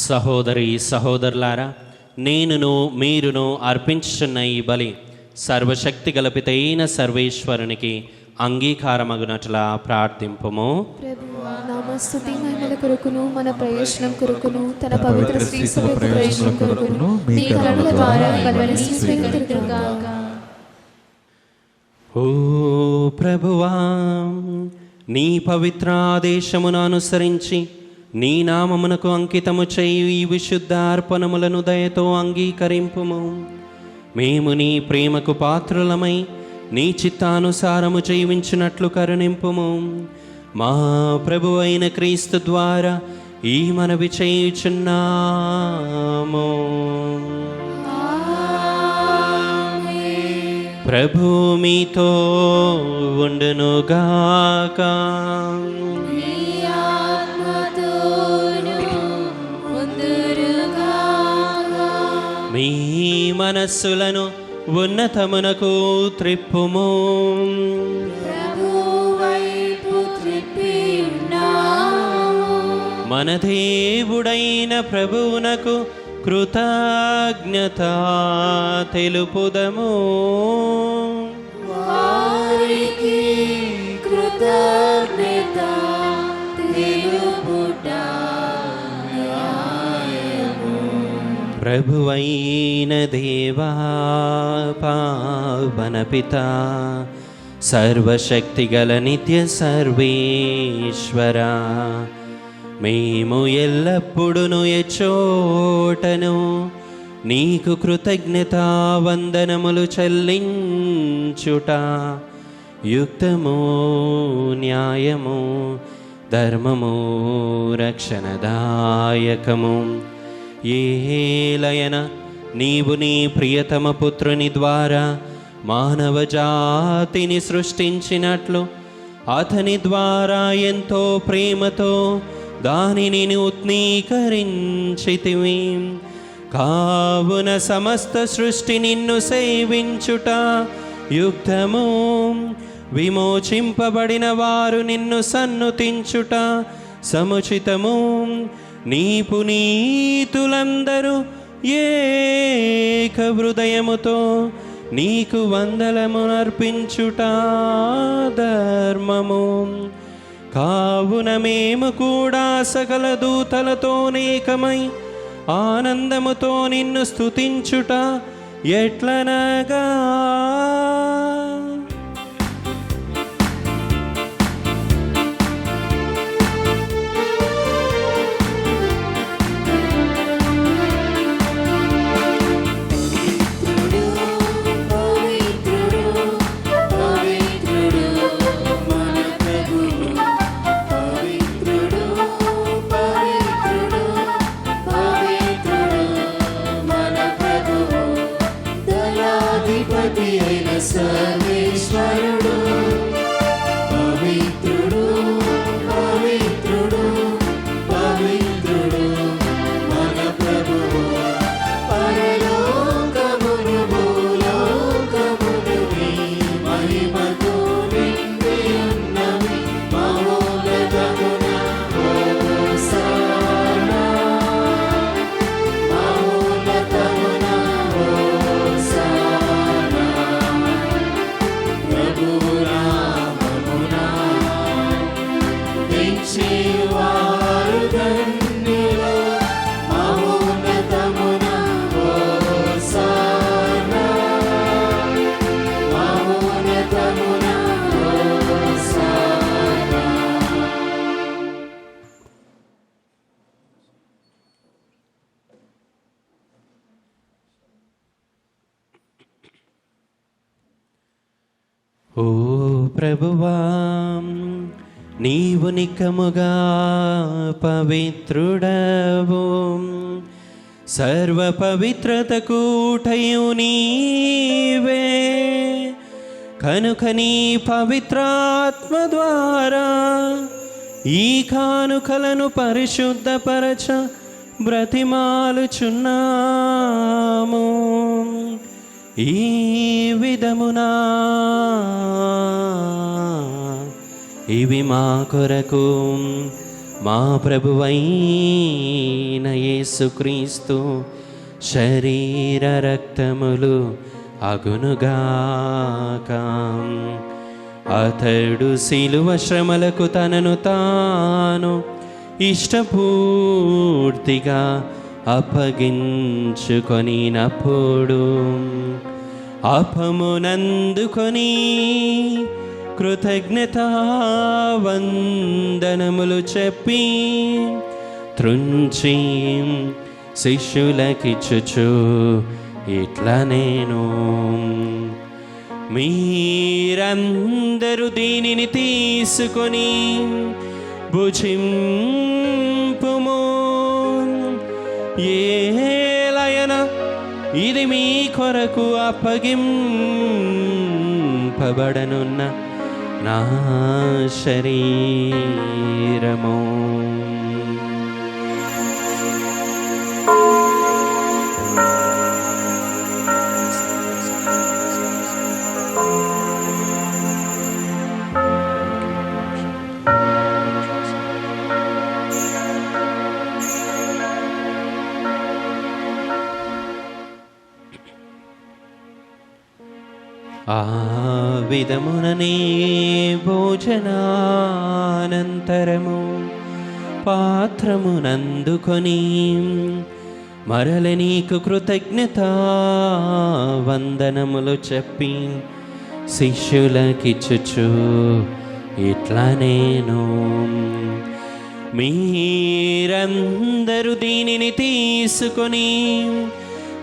సహోదరి సహోదరులారా, నేనును మీరును అర్పించుచున్న ఈ బలి సర్వశక్తి గలపితైన సర్వేశ్వరునికి అంగీకారమగునట్లా ప్రార్థింపుము. ప్రభువా, నామస్తుతి మహిమల కొరకును మన ప్రయోజనం కొరకును తన పవిత్ర శ్రీ సభ ప్రయోజనం కొరకును నీ కరుణల ద్వారా కలవని స్వీకరించుగాక. ఓ ప్రభువా, నీ పవిత్ర ఆదేశమును అనుసరించి నీ నామమునకు అంకితము చేయు ఈ విశుద్ధ అర్పణములను దయతో అంగీకరింపుము. మేము నీ ప్రేమకు పాత్రులమై నీ చిత్తానుసారము జీవించినట్లు కరుణింపుము. మా ప్రభు అయిన క్రీస్తు ద్వారా ఈ మనవి చేయుచున్నాము. ప్రభు మీతో ఉండునుగాక. మీ మనస్సులను ఉన్నతమునకు త్రిప్పుము. మన దేవుడైన ప్రభువునకు కృతజ్ఞత తెలుపుదము. ప్రభువైన దేవా, పావన పితా, సర్వశక్తిగల నిత్య సర్వేశ్వరా, మేము ఎల్లప్పుడూ ఎచ్చోటను నీకు కృతజ్ఞతా వందనములు చెల్లించుట యుక్తము, న్యాయము, ధర్మము, రక్షణదాయకము. ఏలయన నీవు నీ ప్రియతమ పుత్రుని ద్వారా మానవ జాతిని సృష్టించినట్లు అతని ద్వారా ఎంతో ప్రేమతో దానిని నూతనీకరించితివి. కావున సమస్త సృష్టి నిన్ను సేవించుట యుక్తము, విమోచింపబడిన వారు నిన్ను సన్నుతించుట సముచితము. నీ పునీతులందరూ ఏక హృదయముతో నీకు వందనమునర్పించుట ధర్మము. కావున మేము కూడా సకల దూతలతోనేకమై ఆనందముతో నిన్ను స్తుతించుట ఎట్లనగా, సర్వేశ్వరుడు పవిత్రుడు, పవిత్రుడు, పవిత్రుడు మన ప్రభువు. పరలోకమును భూలోకమును నీ మహిమతో నిండి ఉన్నవి. మహోన్నతమున హోసానా, మహోన్నతమున హోసానా. ప్రభువు నామమునా వించేవారు ధన్యులు. మహోన్నతమున హోసానా, మహోన్నతమున హోసానా. ఓ ప్రభువా, నీవు నికముగా పవిత్రుడవు, సర్వ పవిత్రతకు ఊటయు నీవే. కనుక నీ పవిత్రాత్మ ద్వారా ఈ కానుకలను పరిశుద్ధపరచ బ్రతిమాలుచున్నాము. ఈ విధమునా ఇవి మా కొరకు మా ప్రభువైన యేసుక్రీస్తు శరీర రక్తములు అగునుగాక. అతడు శిలువ శ్రమలకు తనను తాను ఇష్టపూర్తిగా అప్పగించుకొనినప్పుడు అపమునందుకొని కృతజ్ఞతావందనములు చెప్పి త్రుంచి శిష్యులకిచ్చుచు ఇట్లా నేను, మీరందరూ దీనిని తీసుకొని భుజింపుము. ఏలయన ఇది మీ కొరకు అప్పగింపబడనున్న నా శరీరము. ఆ విధముననే భోజనానంతరము పాత్రమునందుకొని మరల నీకు కృతజ్ఞతా వందనములు చెప్పి శిష్యులకిచ్చుచు ఇట్లా నేను, మీరందరూ దీనిని తీసుకొని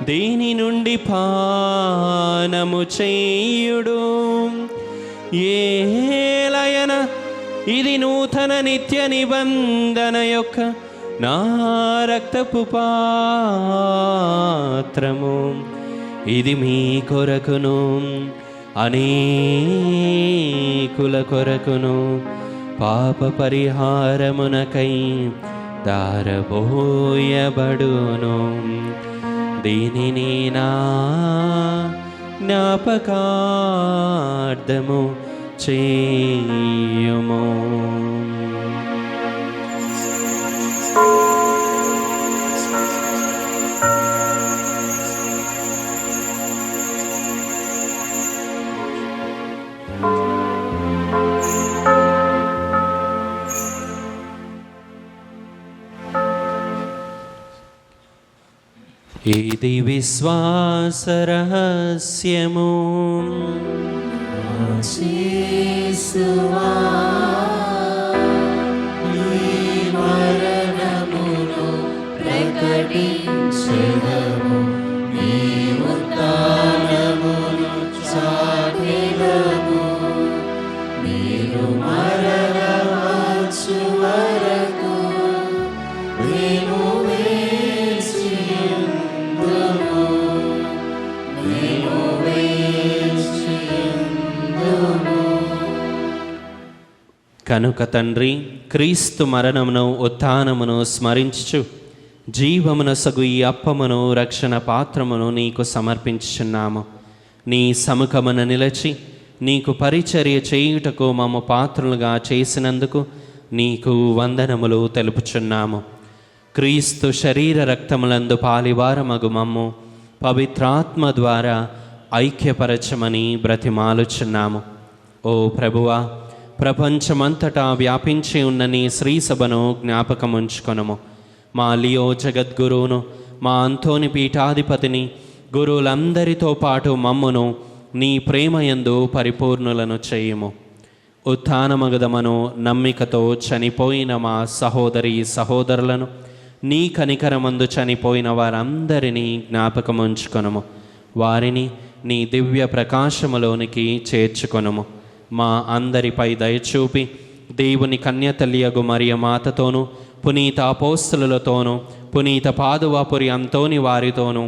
దీని నుండి పానము చేయుడు. ఏలయన ఇది నూతన నిత్య నిబంధన యొక్క నా రక్తపు పాత్రము. ఇది మీ కొరకును అనేకుల కొరకును పాప పరిహారమునకై దారబోయబడును. దీనిని నా జ్ఞాపకార్థము చేయుము. ఇది విశ్వాస రహస్యము. ప్రకటించెదము నీ ఉత్థానమును చాటెదము. మీరు మరల వచ్చు వరకు మేము వేచియుందుము. కనుక తండ్రి, క్రీస్తు మరణమును ఉత్థానమును స్మరించుచు జీవమునసగు ఈ అప్పమును రక్షణ పాత్రమును నీకు సమర్పించుచున్నాము. నీ సముఖమున నిలచి నీకు పరిచర్య చేయుటకు మమ్ము పాత్రులుగా చేసినందుకు నీకు వందనములు తెలుపుచున్నాము. క్రీస్తు శరీర రక్తములందు పాలివారమగు మమ్ము పవిత్రాత్మ ద్వారా ఐక్యపరచమని బ్రతిమాలుచున్నాము. ఓ ప్రభువా, ప్రపంచమంతటా వ్యాపించి ఉన్న నీ శ్రీసభను జ్ఞాపకముంచుకొనుము. మా లియో జగద్గురువును, మా అంతోని పీఠాధిపతిని, గురువులందరితో పాటు మమ్మును నీ ప్రేమయందు పరిపూర్ణులను చేయుము. ఉత్థానమగదమను నమ్మికతో చనిపోయిన మా సహోదరి సహోదరులను, నీ కనికరమందు చనిపోయిన వారందరినీ జ్ఞాపకముంచుకొనుము. వారిని నీ దివ్య ప్రకాశములోనికి చేర్చుకొనుము. మా అందరిపై దయచూపి దేవుని కన్యతల్లియగు మరియ మాతతోనూ, పునీత అపోస్తలులతోనూ, పునీత పాదువాపురి అంతోని వారితోనూ,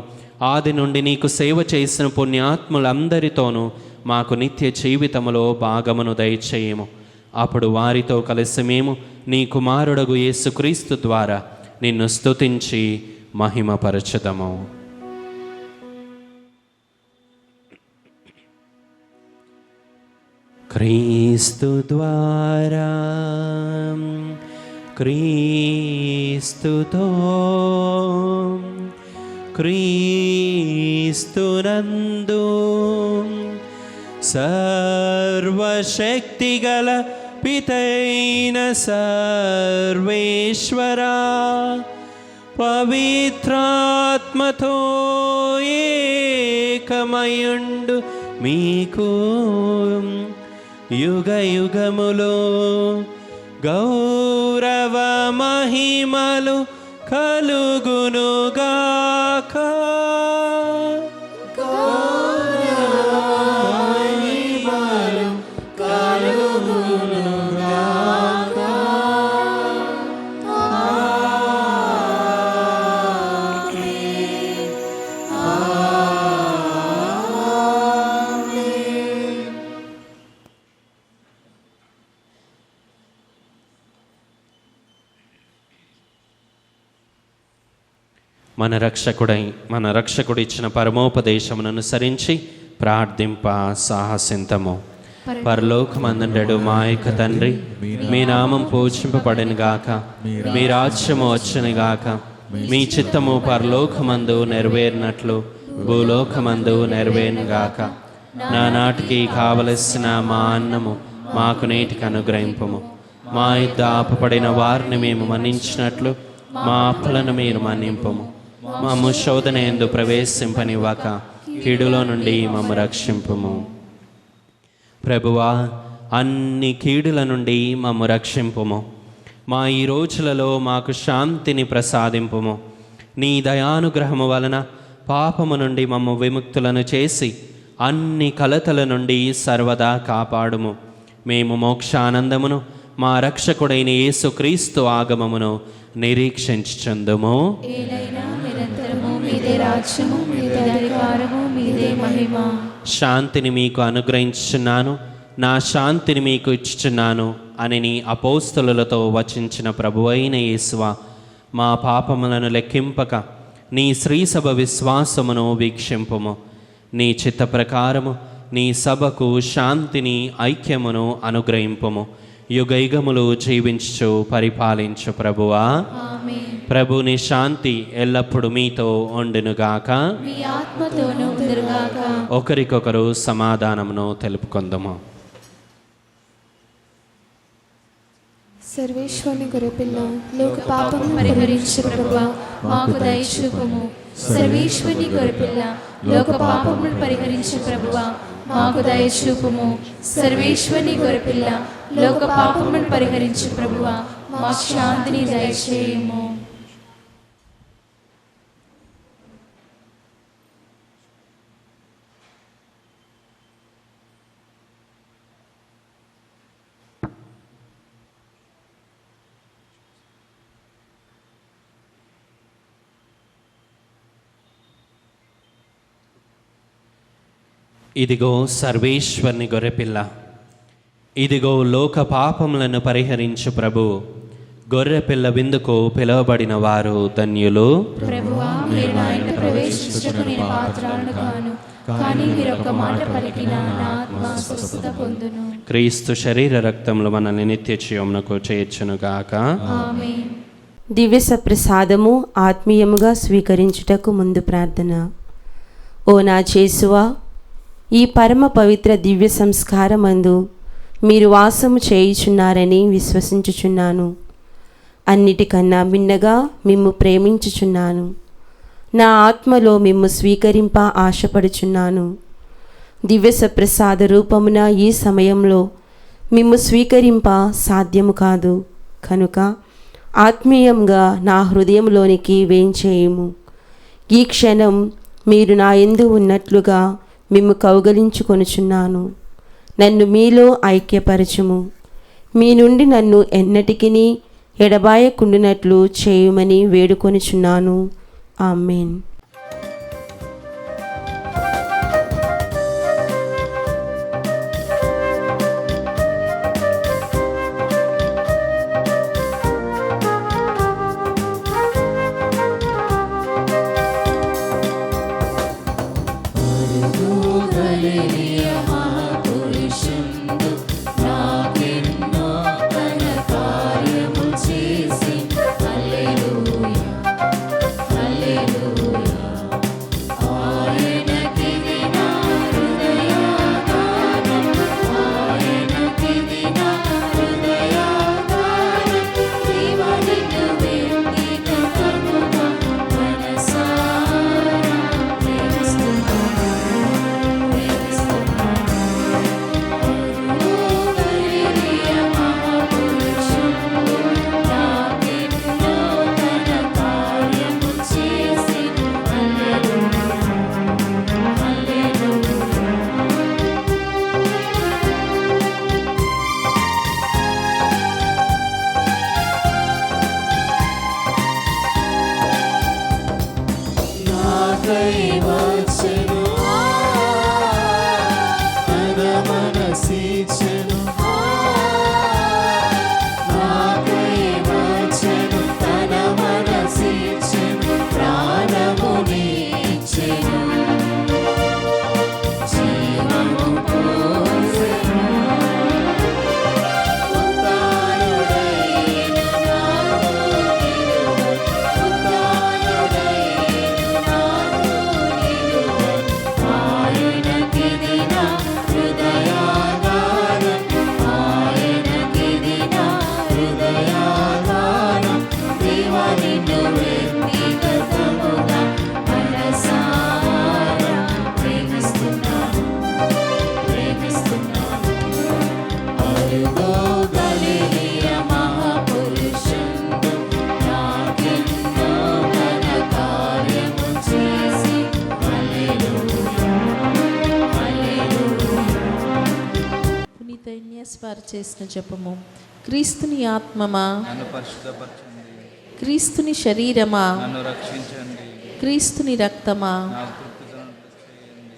ఆది నుండి నీకు సేవ చేసిన పుణ్యాత్ములందరితోనూ మాకు నిత్య జీవితములో భాగమును దయచేయము. అప్పుడు వారితో కలిసి మేము నీ కుమారుడగు యేసుక్రీస్తు ద్వారా నిన్ను స్తుతించి మహిమపరచుదము. క్రీస్తు ద్వారా క్రీస్తుతో క్రీస్తునందు సర్వశక్తిగల పితైన సర్వేశ్వరా పవిత్రాత్మతో ఏకమయుండు మీకు యుగ యుగములో గౌరవ మహిమలు కలుగునుగాక. మన రక్షకుడు ఇచ్చిన పరమోపదేశమును అనుసరించి ప్రార్థింప సాహసింతము. పరలోకమందుండెడు మా యొక్క తండ్రి, మీ నామం పూజింపబడెను గాక, మీ రాజ్యము వచ్చును గాక, మీ చిత్తము పరలోకమందు నెరవేరినట్లు భూలోకమందు నెరవేరును గాక. నానాటికి కావలసిన మా అన్నము మాకు నేటికి అనుగ్రహింపము. మా యుద్ధ ఆపబడిన వారిని మేము మన్నించినట్లు మా అప్పులను మీరు మన్నింపము. మమ్ము శోధన యందు ప్రవేశింపనివ్వక కీడులో నుండి మమ్ము రక్షింపుము. ప్రభువా, అన్ని కీడుల నుండి మమ్ము రక్షింపుము. మా ఈ రోజులలో మాకు శాంతిని ప్రసాదింపుము. నీ దయానుగ్రహము వలన పాపము నుండి మమ్ము విముక్తులను చేసి అన్ని కలతల నుండి సర్వదా కాపాడుము. మేము మోక్షానందమును మా రక్షకుడైన యేసుక్రీస్తు ఆగమమును నిరీక్షించుచుందుము. శాంతిని మీకు అనుగ్రహించుచున్నాను, నా శాంతిని మీకు ఇచ్చుచున్నాను అని నీ అపోస్తలులతో వచించిన ప్రభువైన యేసువా, మా పాపములను లెక్కింపక నీ శ్రీసభ విశ్వాసమును వీక్షింపుము. నీ చిత్త ప్రకారము నీ సభకు శాంతిని ఐక్యమును అనుగ్రహింపుము. యుగయుగములు జీవించు పరిపాలించు ప్రభువా. ప్రభుని శాంతి ఎల్లప్పుడూ మీతో ఉండునుగాక. ఒకరికొకరు సమాధానమును తెలుపుకొందుము. సర్వేశ్వరుని గొర్రెపిల్ల, లోక పాపమును పరిహరించు ప్రభువా, మాకు దయ చూపుము. సర్వేశ్వరుని గొర్రెపిల్ల, లోక పాపమును పరిహరించు ప్రభువా, మాకు దయ చూపుము. సర్వేశ్వరుని గొర్రెపిల్ల, లోక పాపమును పరిహరించు ప్రభువా, మాకు శాంతిని దయచేయము. ఇదిగో సర్వేశ్వరుని గొర్రెపిల్ల, ఇదిగో లోక పాపములను పరిహరించు ప్రభు. గొర్రెపిల్ల విందుకు పిలువబడిన వారు ధన్యులు. ప్రభువా, మీరు నా ఇంట ప్రవేశించుటకు నేను పాత్రుడను కాను, కానీ మీరు ఒక మాట పలికినా నా ఆత్మ స్వస్థత పొందును. క్రీస్తు శరీర రక్తములు మనల్ని నిత్య జీవమునకు చేర్చునుగాక. ఆమేన్. దివ్య సప్రసాదము ఆత్మీయముగా స్వీకరించుటకు ముందు ప్రార్థన. ఓ నా యేసువా, ఈ పరమ పవిత్ర దివ్య సంస్కారమందు మీరు వాసము చేయుచున్నారని విశ్వసించుచున్నాను. అన్నిటికన్నా భిన్నగా మిమ్ము ప్రేమించుచున్నాను. నా ఆత్మలో మిమ్ము స్వీకరింప ఆశపడుచున్నాను. దివ్య సప్రసాద రూపమున ఈ సమయంలో మిమ్ము స్వీకరింప సాధ్యము కాదు కనుక ఆత్మీయంగా నా హృదయంలోనికి వేంచేయుము. ఈ క్షణం మీరు నా యందు ఉన్నట్లుగా మిమ్ము కౌగలించుకొనుచున్నాను. నన్ను మీలో ఐక్యపరచుము. మీ నుండి నన్ను ఎన్నటికిని ఎడబాయకుండునట్లు చేయుమని వేడుకొనుచున్నాను. ఆమేన్. నాకెన్నో తన కార్యము చేసి నాకై వచ్చెను, తన మనసిచ్చెను, నాకై వచ్చెను, తన మనసిచ్చెను, ప్రాణమునిచ్చెను, జీవము పోసెను, ఉత్థానుడైన నాకు నిలువెను, ఉత్థానుడైన నాకు నిలువెను, ఆయనకిది నా హృదయాగారం, ఆయనకిది నా హృదయాగారం, దేవా నిన్ను వ్యక్తిగతముగా మనసారా ప్రేమిస్తున్నాను, ప్రేమిస్తున్నాను. అరుగో గలిలియ మహాపురుషుండు, నాకెన్నో ఘన కార్యము చేసి, హల్లెలూయా, హల్లెలూయా. పునీత ఇన్యాస్ వారు చేసిన జపము. క్రీస్తుని ఆత్మమా, నన్ను పరిశుద్ధపరచండి, క్రీస్తుని శరీరమా, నన్ను రక్షించండి, క్రీస్తుని రక్తమా, నాకు తృప్తితనం చేయండి,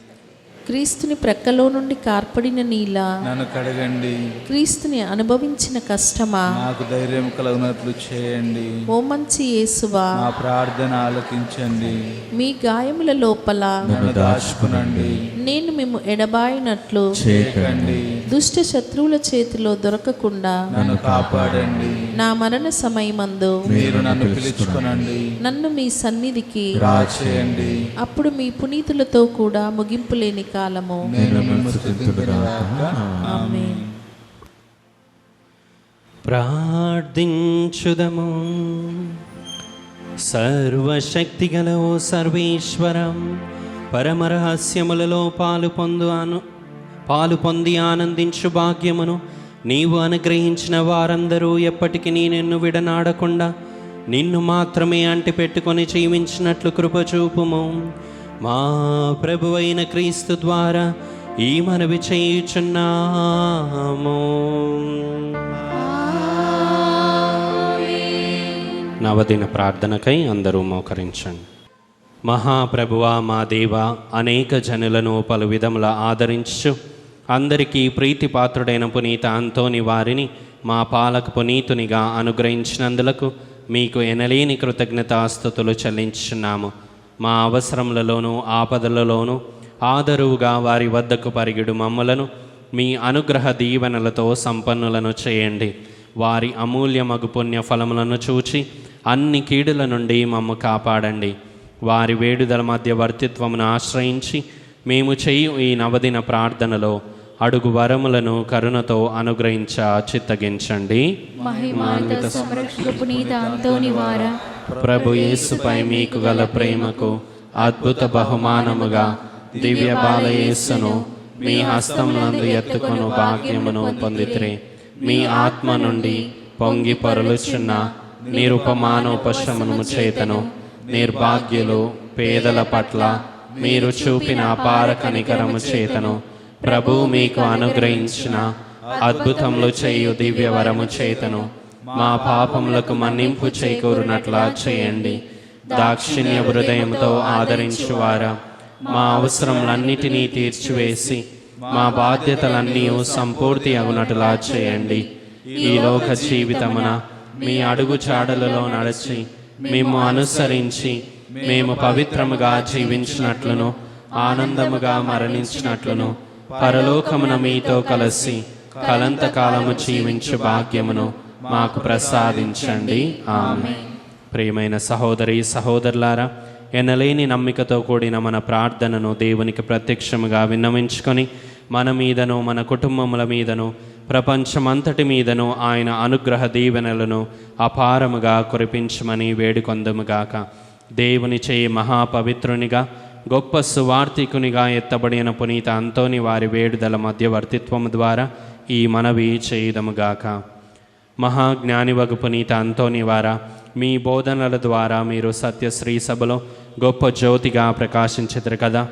క్రీస్తుని ప్రక్కలో నుండి కార్పడిన నీళ్ళ, నన్ను కడగండి, క్రీస్తుని అనుభవించిన కష్టమా, నాకు ధైర్యం కలుగునట్లు చేయండి, ఓ మంచి యేసువా, నా ప్రార్థన ఆలకించండి, మీ గాయముల లోపల నన్ను దాచుకునండి, నేను మేము ఎడబాయినట్లు చేయకండి, దుష్ట శత్రువుల చేతిలో దొరకకుండా నన్ను కాపాడండి, నా మరణ సమయమందు మీరు నన్ను పిలుచుకొనండి, నన్ను మీ సన్నిధికి రాచేయండి, అప్పుడు మీ పునీతులతో కూడా ముగింపు లేని కాలము. నేను మిమ్ము స్తుతింతునుగాక. ఆమేన్. ప్రార్థించుదము. సర్వశక్తిగల ఓ సర్వేశ్వరం, పరమరహస్యములలో పాలు పొంది ఆనందించు భాగ్యమును నీవు అనుగ్రహించిన వారందరూ ఎప్పటికీ నిన్ను విడనాడకుండా నిన్ను మాత్రమే అంటిపెట్టుకొని జీవించినట్లు కృపచూపుము. మా ప్రభువైన క్రీస్తు ద్వారా ఈ మనవి చేయుచున్నాము. నవదిన ప్రార్థనకై అందరూ మోకరించండి. మహాప్రభువా, మా దేవా, అనేక జనులను పలు విధముల ఆదరించు అందరికీ ప్రీతిపాత్రుడైన పునీత అంతోని వారిని మా పాలక పునీతునిగా అనుగ్రహించినందులకు మీకు ఎనలేని కృతజ్ఞతాస్తుతులు చెల్లించున్నాము. మా అవసరములలోనూ ఆపదలలోనూ ఆదరువుగా వారి వద్దకు పరిగిడు మమ్మలను మీ అనుగ్రహ దీవెనలతో సంపన్నులను చేయండి. వారి అమూల్యమగు పుణ్య ఫలములను చూచి అన్ని కీడుల నుండి మమ్ము కాపాడండి. వారి వేడుదల మధ్య వర్తిత్వమును ఆశ్రయించి మేము చేయు ఈ నవదిన ప్రార్థనలో అడుగు వరములను కరుణతో అనుగ్రహించ చిత్తగించండి. మహిమాన్విత సంరక్షక పునీత అంతోని వారా, ప్రభు యేసుపై మీకు గల ప్రేమకు అద్భుత బహుమానముగా దివ్య బాలయేసును మీ హస్తమునందు ఎత్తుకొను భాగ్యమును పొందితిరి. మీ ఆత్మ నుండి పొంగి పొరలుచున్న నిరుపమానోపశమనము చేతను నిర్భాగ్యులు పేదల పట్ల మీరు చూపిన అపార కనికరము చేతను ప్రభు మీకు అనుగ్రహించిన అద్భుతములు చేయు దివ్య వరము చేతను మా పాపములకు మన్నింపు చేకూరునట్లా చేయండి. దాక్షిణ్య హృదయంతో ఆదరించువారా, మా అవసరములన్నిటినీ తీర్చివేసి మా బాధ్యతలన్నీ సంపూర్తి అగునట్లా చేయండి. ఈ లోక జీవితమున మీ అడుగు చాడలలో నడిచి మేము అనుసరించి మేము పవిత్రముగా జీవించినట్లును ఆనందముగా మరణించినట్లును పరలోకమున మీతో కలిసి కలంతకాలము జీవించు భాగ్యమును మాకు ప్రసాదించండి. ఆమేన్. ప్రియమైన సహోదరి సహోదరులారా, ఎనలేని నమ్మికతో కూడిన మన ప్రార్థనను దేవునికి ప్రత్యక్షముగా విన్నవించుకొని మన మీదను మన కుటుంబముల మీదను ప్రపంచమంతటి మీదను ఆయన అనుగ్రహ దీవెనలను అపారముగా కురిపించమని వేడుకొందుముగాక. దేవుని చేయి మహాపవిత్రునిగా గొప్ప సువార్తికునిగా ఎత్తబడిన పునీత అంతోని వారి వేడుదల మధ్యవర్తిత్వము ద్వారా ఈ మనవి చేయుదముగాక. మహాజ్ఞానివగు పునీత అంతోని వారా, మీ బోధనల ద్వారా మీరు సత్యశ్రీ సభలో గొప్ప జ్యోతిగా ప్రకాశించెదరు కదా.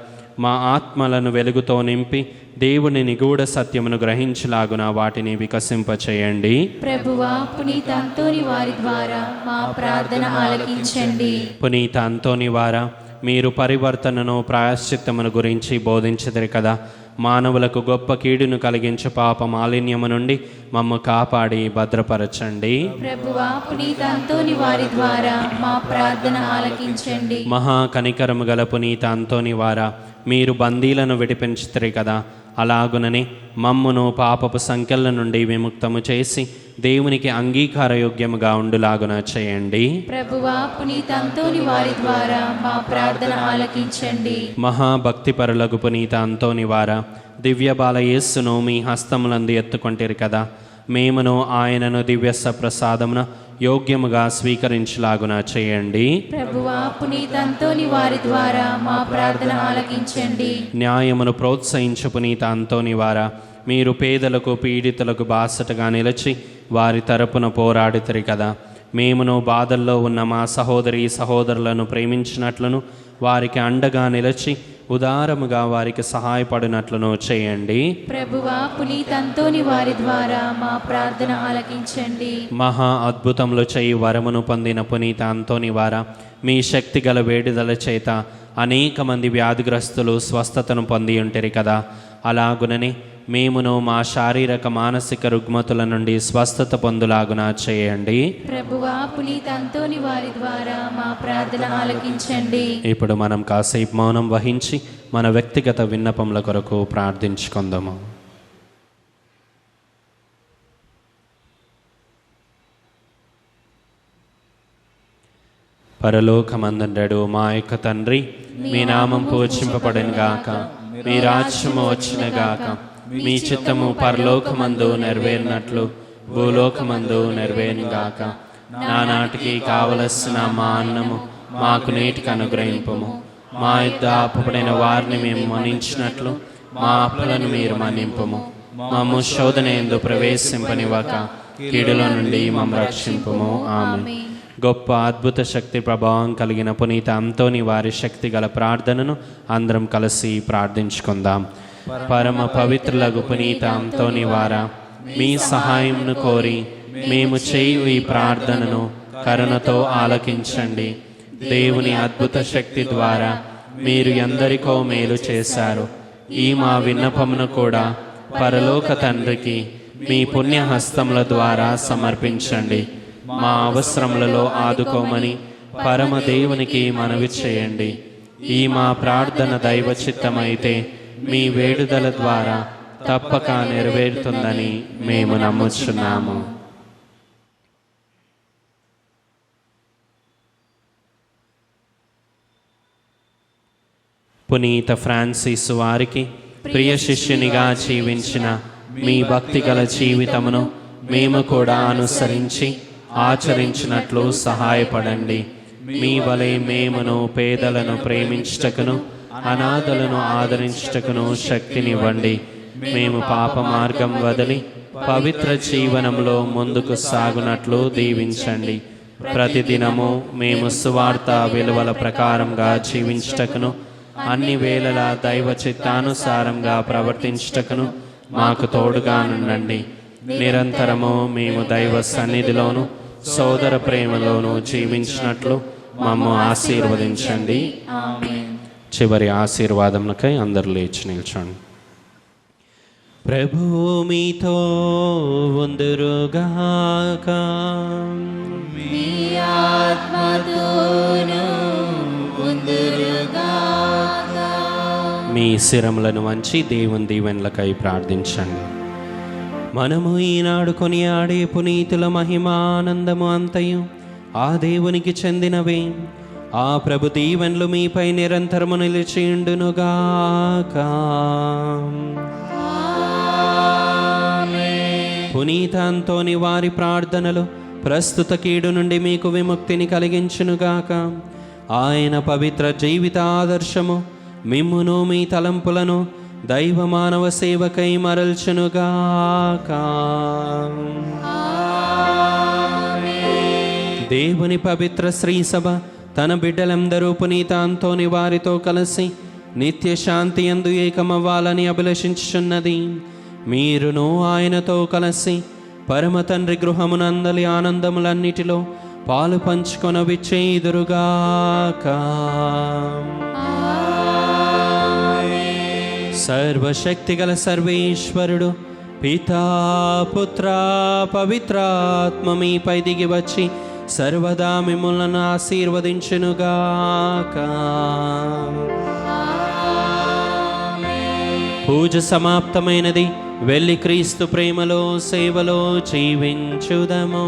మా ఆత్మలను వెలుగుతో నింపి దేవుని నిగూఢ సత్యమును గ్రహించలాగున వాటిని వికసింపచేయండి. ప్రభువా, పునీత అంతోని వారి ద్వారా మా ప్రార్థన ఆలకించండి. పునీత అంతోని వారా, మీరు పరివర్తనను ప్రాయశ్చిత్తమును గురించి బోధించదరు కదా. మానవులకు గొప్ప కీడును కలిగించే పాప మాలిన్యము నుండి మమ్ము కాపాడి భద్రపరచండి. ప్రభువా, పునీత అంతోని వారి ద్వారా మా ప్రార్థన ఆలకించండి. మహా కనికరము గల పునీత అంతోని వారా, మీరు బందీలను విడిపించుతారు కదా. అలాగునని మమ్మును పాపపు సంఖ్యల నుండి విముక్తము చేసి దేవునికి అంగీకారయోగ్యముగా ఉండులాగున చేయండి. ప్రభువా, పునీత అంతోని వారి ద్వారా మా ప్రార్థన ఆలకించండి. మహాభక్తిపరులకు పునీత అంతోని వారా, దివ్య బాల యేస్సును మీ హస్తములందు ఎత్తుకొంటిరి కదా. మేమును ఆయనను దివ్య సప్రసాదమున యోగ్యముగా స్వీకరించులాగున చేయండి. ప్రభువా, పునీత అంతోని వారి ద్వారా మా ప్రార్థన ఆలకించండి. న్యాయమును ప్రోత్సహించు పునీత అంతోని వారా, మీరు పేదలకు పీడితులకు బాసటగా నిలిచి వారి తరపున పోరాడితరు కదా. మేమును బాధల్లో ఉన్న మా సహోదరి సహోదరులను ప్రేమించినట్లును వారికి అండగా నిలిచి ఉదారముగా వారికి సహాయపడినట్లును చేయండి. ప్రభువా, పునీత అంతోని వారి ద్వారా మా ప్రార్థన ఆలకించండి. మహా అద్భుతములు చేయి వరమును పొందిన పునీత అంతోని వారా, మీ శక్తి గల వేడిదల చేత అనేక మంది వ్యాధిగ్రస్తులు స్వస్థతను పొంది ఉంటరి కదా. అలాగునని మేమును మా శారీరక మానసిక రుగ్మతుల నుండి స్వస్థత పొందులాగున చేయండి. ప్రభువా, పునీత అంతోని వారి ద్వారా మా ప్రార్థన ఆలకించండి. ఇప్పుడు మనం కాసేపు మౌనం వహించి మన వ్యక్తిగత విన్నపముల కొరకు ప్రార్థించుకుందాము. పరలోకమందుండెడు మా యొక్క తండ్రి, మీ నామం పూజింపబడును గాక, మీ రాజ్యము వచ్చును గాక, మీ చిత్తము పరలోకమందు నెరవేరినట్లు భూలోకమందు నెరవేరును గాక. నానాటికి కావలసిన మా అన్నము మాకు నేటికి అనుగ్రహింపుము. మా యుద్ధ అప్పుడైన వారిని మేము మన్నించినట్లు మా అప్పులను మీరు మన్నింపుము. మమ్ము శోధన యందు ప్రవేశింపనివ్వక కీడుల నుండి మమ్ము రక్షింపుము. ఆమేన్. గొప్ప అద్భుత శక్తి ప్రభావం కలిగిన పునీత అంతోని వారి శక్తి గల ప్రార్థనను అందరం కలిసి ప్రార్థించుకుందాం. పరమ పవిత్రులకు పునీత అంతోని వారా, మీ సహాయంను కోరి మేము చేయు ఈ ప్రార్థనను కరుణతో ఆలకించండి. దేవుని అద్భుత శక్తి ద్వారా మీరు ఎందరికో మేలు చేశారు. ఈ మా విన్నపమును కూడా పరలోక తండ్రికి మీ పుణ్యహస్తముల ద్వారా సమర్పించండి. మా అవసరములలో ఆదుకోమని పరమ దేవునికి మనవి చేయండి. ఈ మా ప్రార్థన దైవ చిత్తమైతే మీ వేడుదల ద్వారా తప్పక నెరవేరుతుందని మేము నమ్ముచున్నాము. పునీత ఫ్రాన్సిస్ వారికి ప్రియ శిష్యునిగా జీవించిన మీ భక్తిగల జీవితమును మేము కూడా అనుసరించి ఆచరించినట్లు సహాయపడండి. మీ వలె మేమును పేదలను ప్రేమించుటకును అనాథలను ఆదరించుటకును శక్తినివ్వండి. మేము పాప మార్గం వదిలి పవిత్ర జీవనంలో ముందుకు సాగునట్లు దీవించండి. ప్రతిదినము మేము సువార్త విలువల ప్రకారంగా జీవించుటకును అన్ని వేళలా దైవ చిత్తానుసారంగా ప్రవర్తించుటకును మాకు తోడుగా నుండండి. నిరంతరము మేము దైవ సన్నిధిలోను సోదర ప్రేమలోను జీవించినట్లు మమ్ము ఆశీర్వదించండి. చివరి ఆశీర్వాదములకై అందరూ లేచి నిల్చోండి. ప్రభువు మీతో ఉందురుగాక. మీ ఆత్మతోను ఉందురుగాక. మీ శిరములను వంచి దేవుని దీవెనలకై ప్రార్థించండి. మనము ఈనాడు కొనియాడే పునీతుల మహిమానందము అంతయు ఆ దేవునికి చెందినవే. ఆ ప్రభు దీవెనలు మీపై నిరంతరము నిలిచియుండునుగాక. పునీత అంతోని వారి ప్రార్థనలు ప్రస్తుత కీడు నుండి మీకు విముక్తిని కలిగించునుగాక. ఆయన పవిత్ర జీవిత ఆదర్శము మిమ్మును మీ తలంపులను దైవ మానవ సేవకై మరల్చునుగాక. దేవుని పవిత్ర శ్రీ సభ తన బిడ్డలందరూ పునీత అంతోని వారితో కలిసి నిత్య శాంతి యందు ఏకమవ్వాలని అభిలషించుచున్నది. మీరును ఆయనతో కలిసి పరమ తండ్రి గృహమునందలి ఆనందములన్నిటిలో పాలు పంచుకొనవిచ్చేయుదురుగాక. సర్వశక్తిగల సర్వేశ్వరుడు పితా పుత్ర పవిత్రాత్మ మీపై దిగి వచ్చి సర్వదా మిమ్మల్ని ఆశీర్వదించునుగాక. పూజ సమాప్తమైనది. వెళ్ళి క్రీస్తు ప్రేమలో సేవలో జీవించుదము.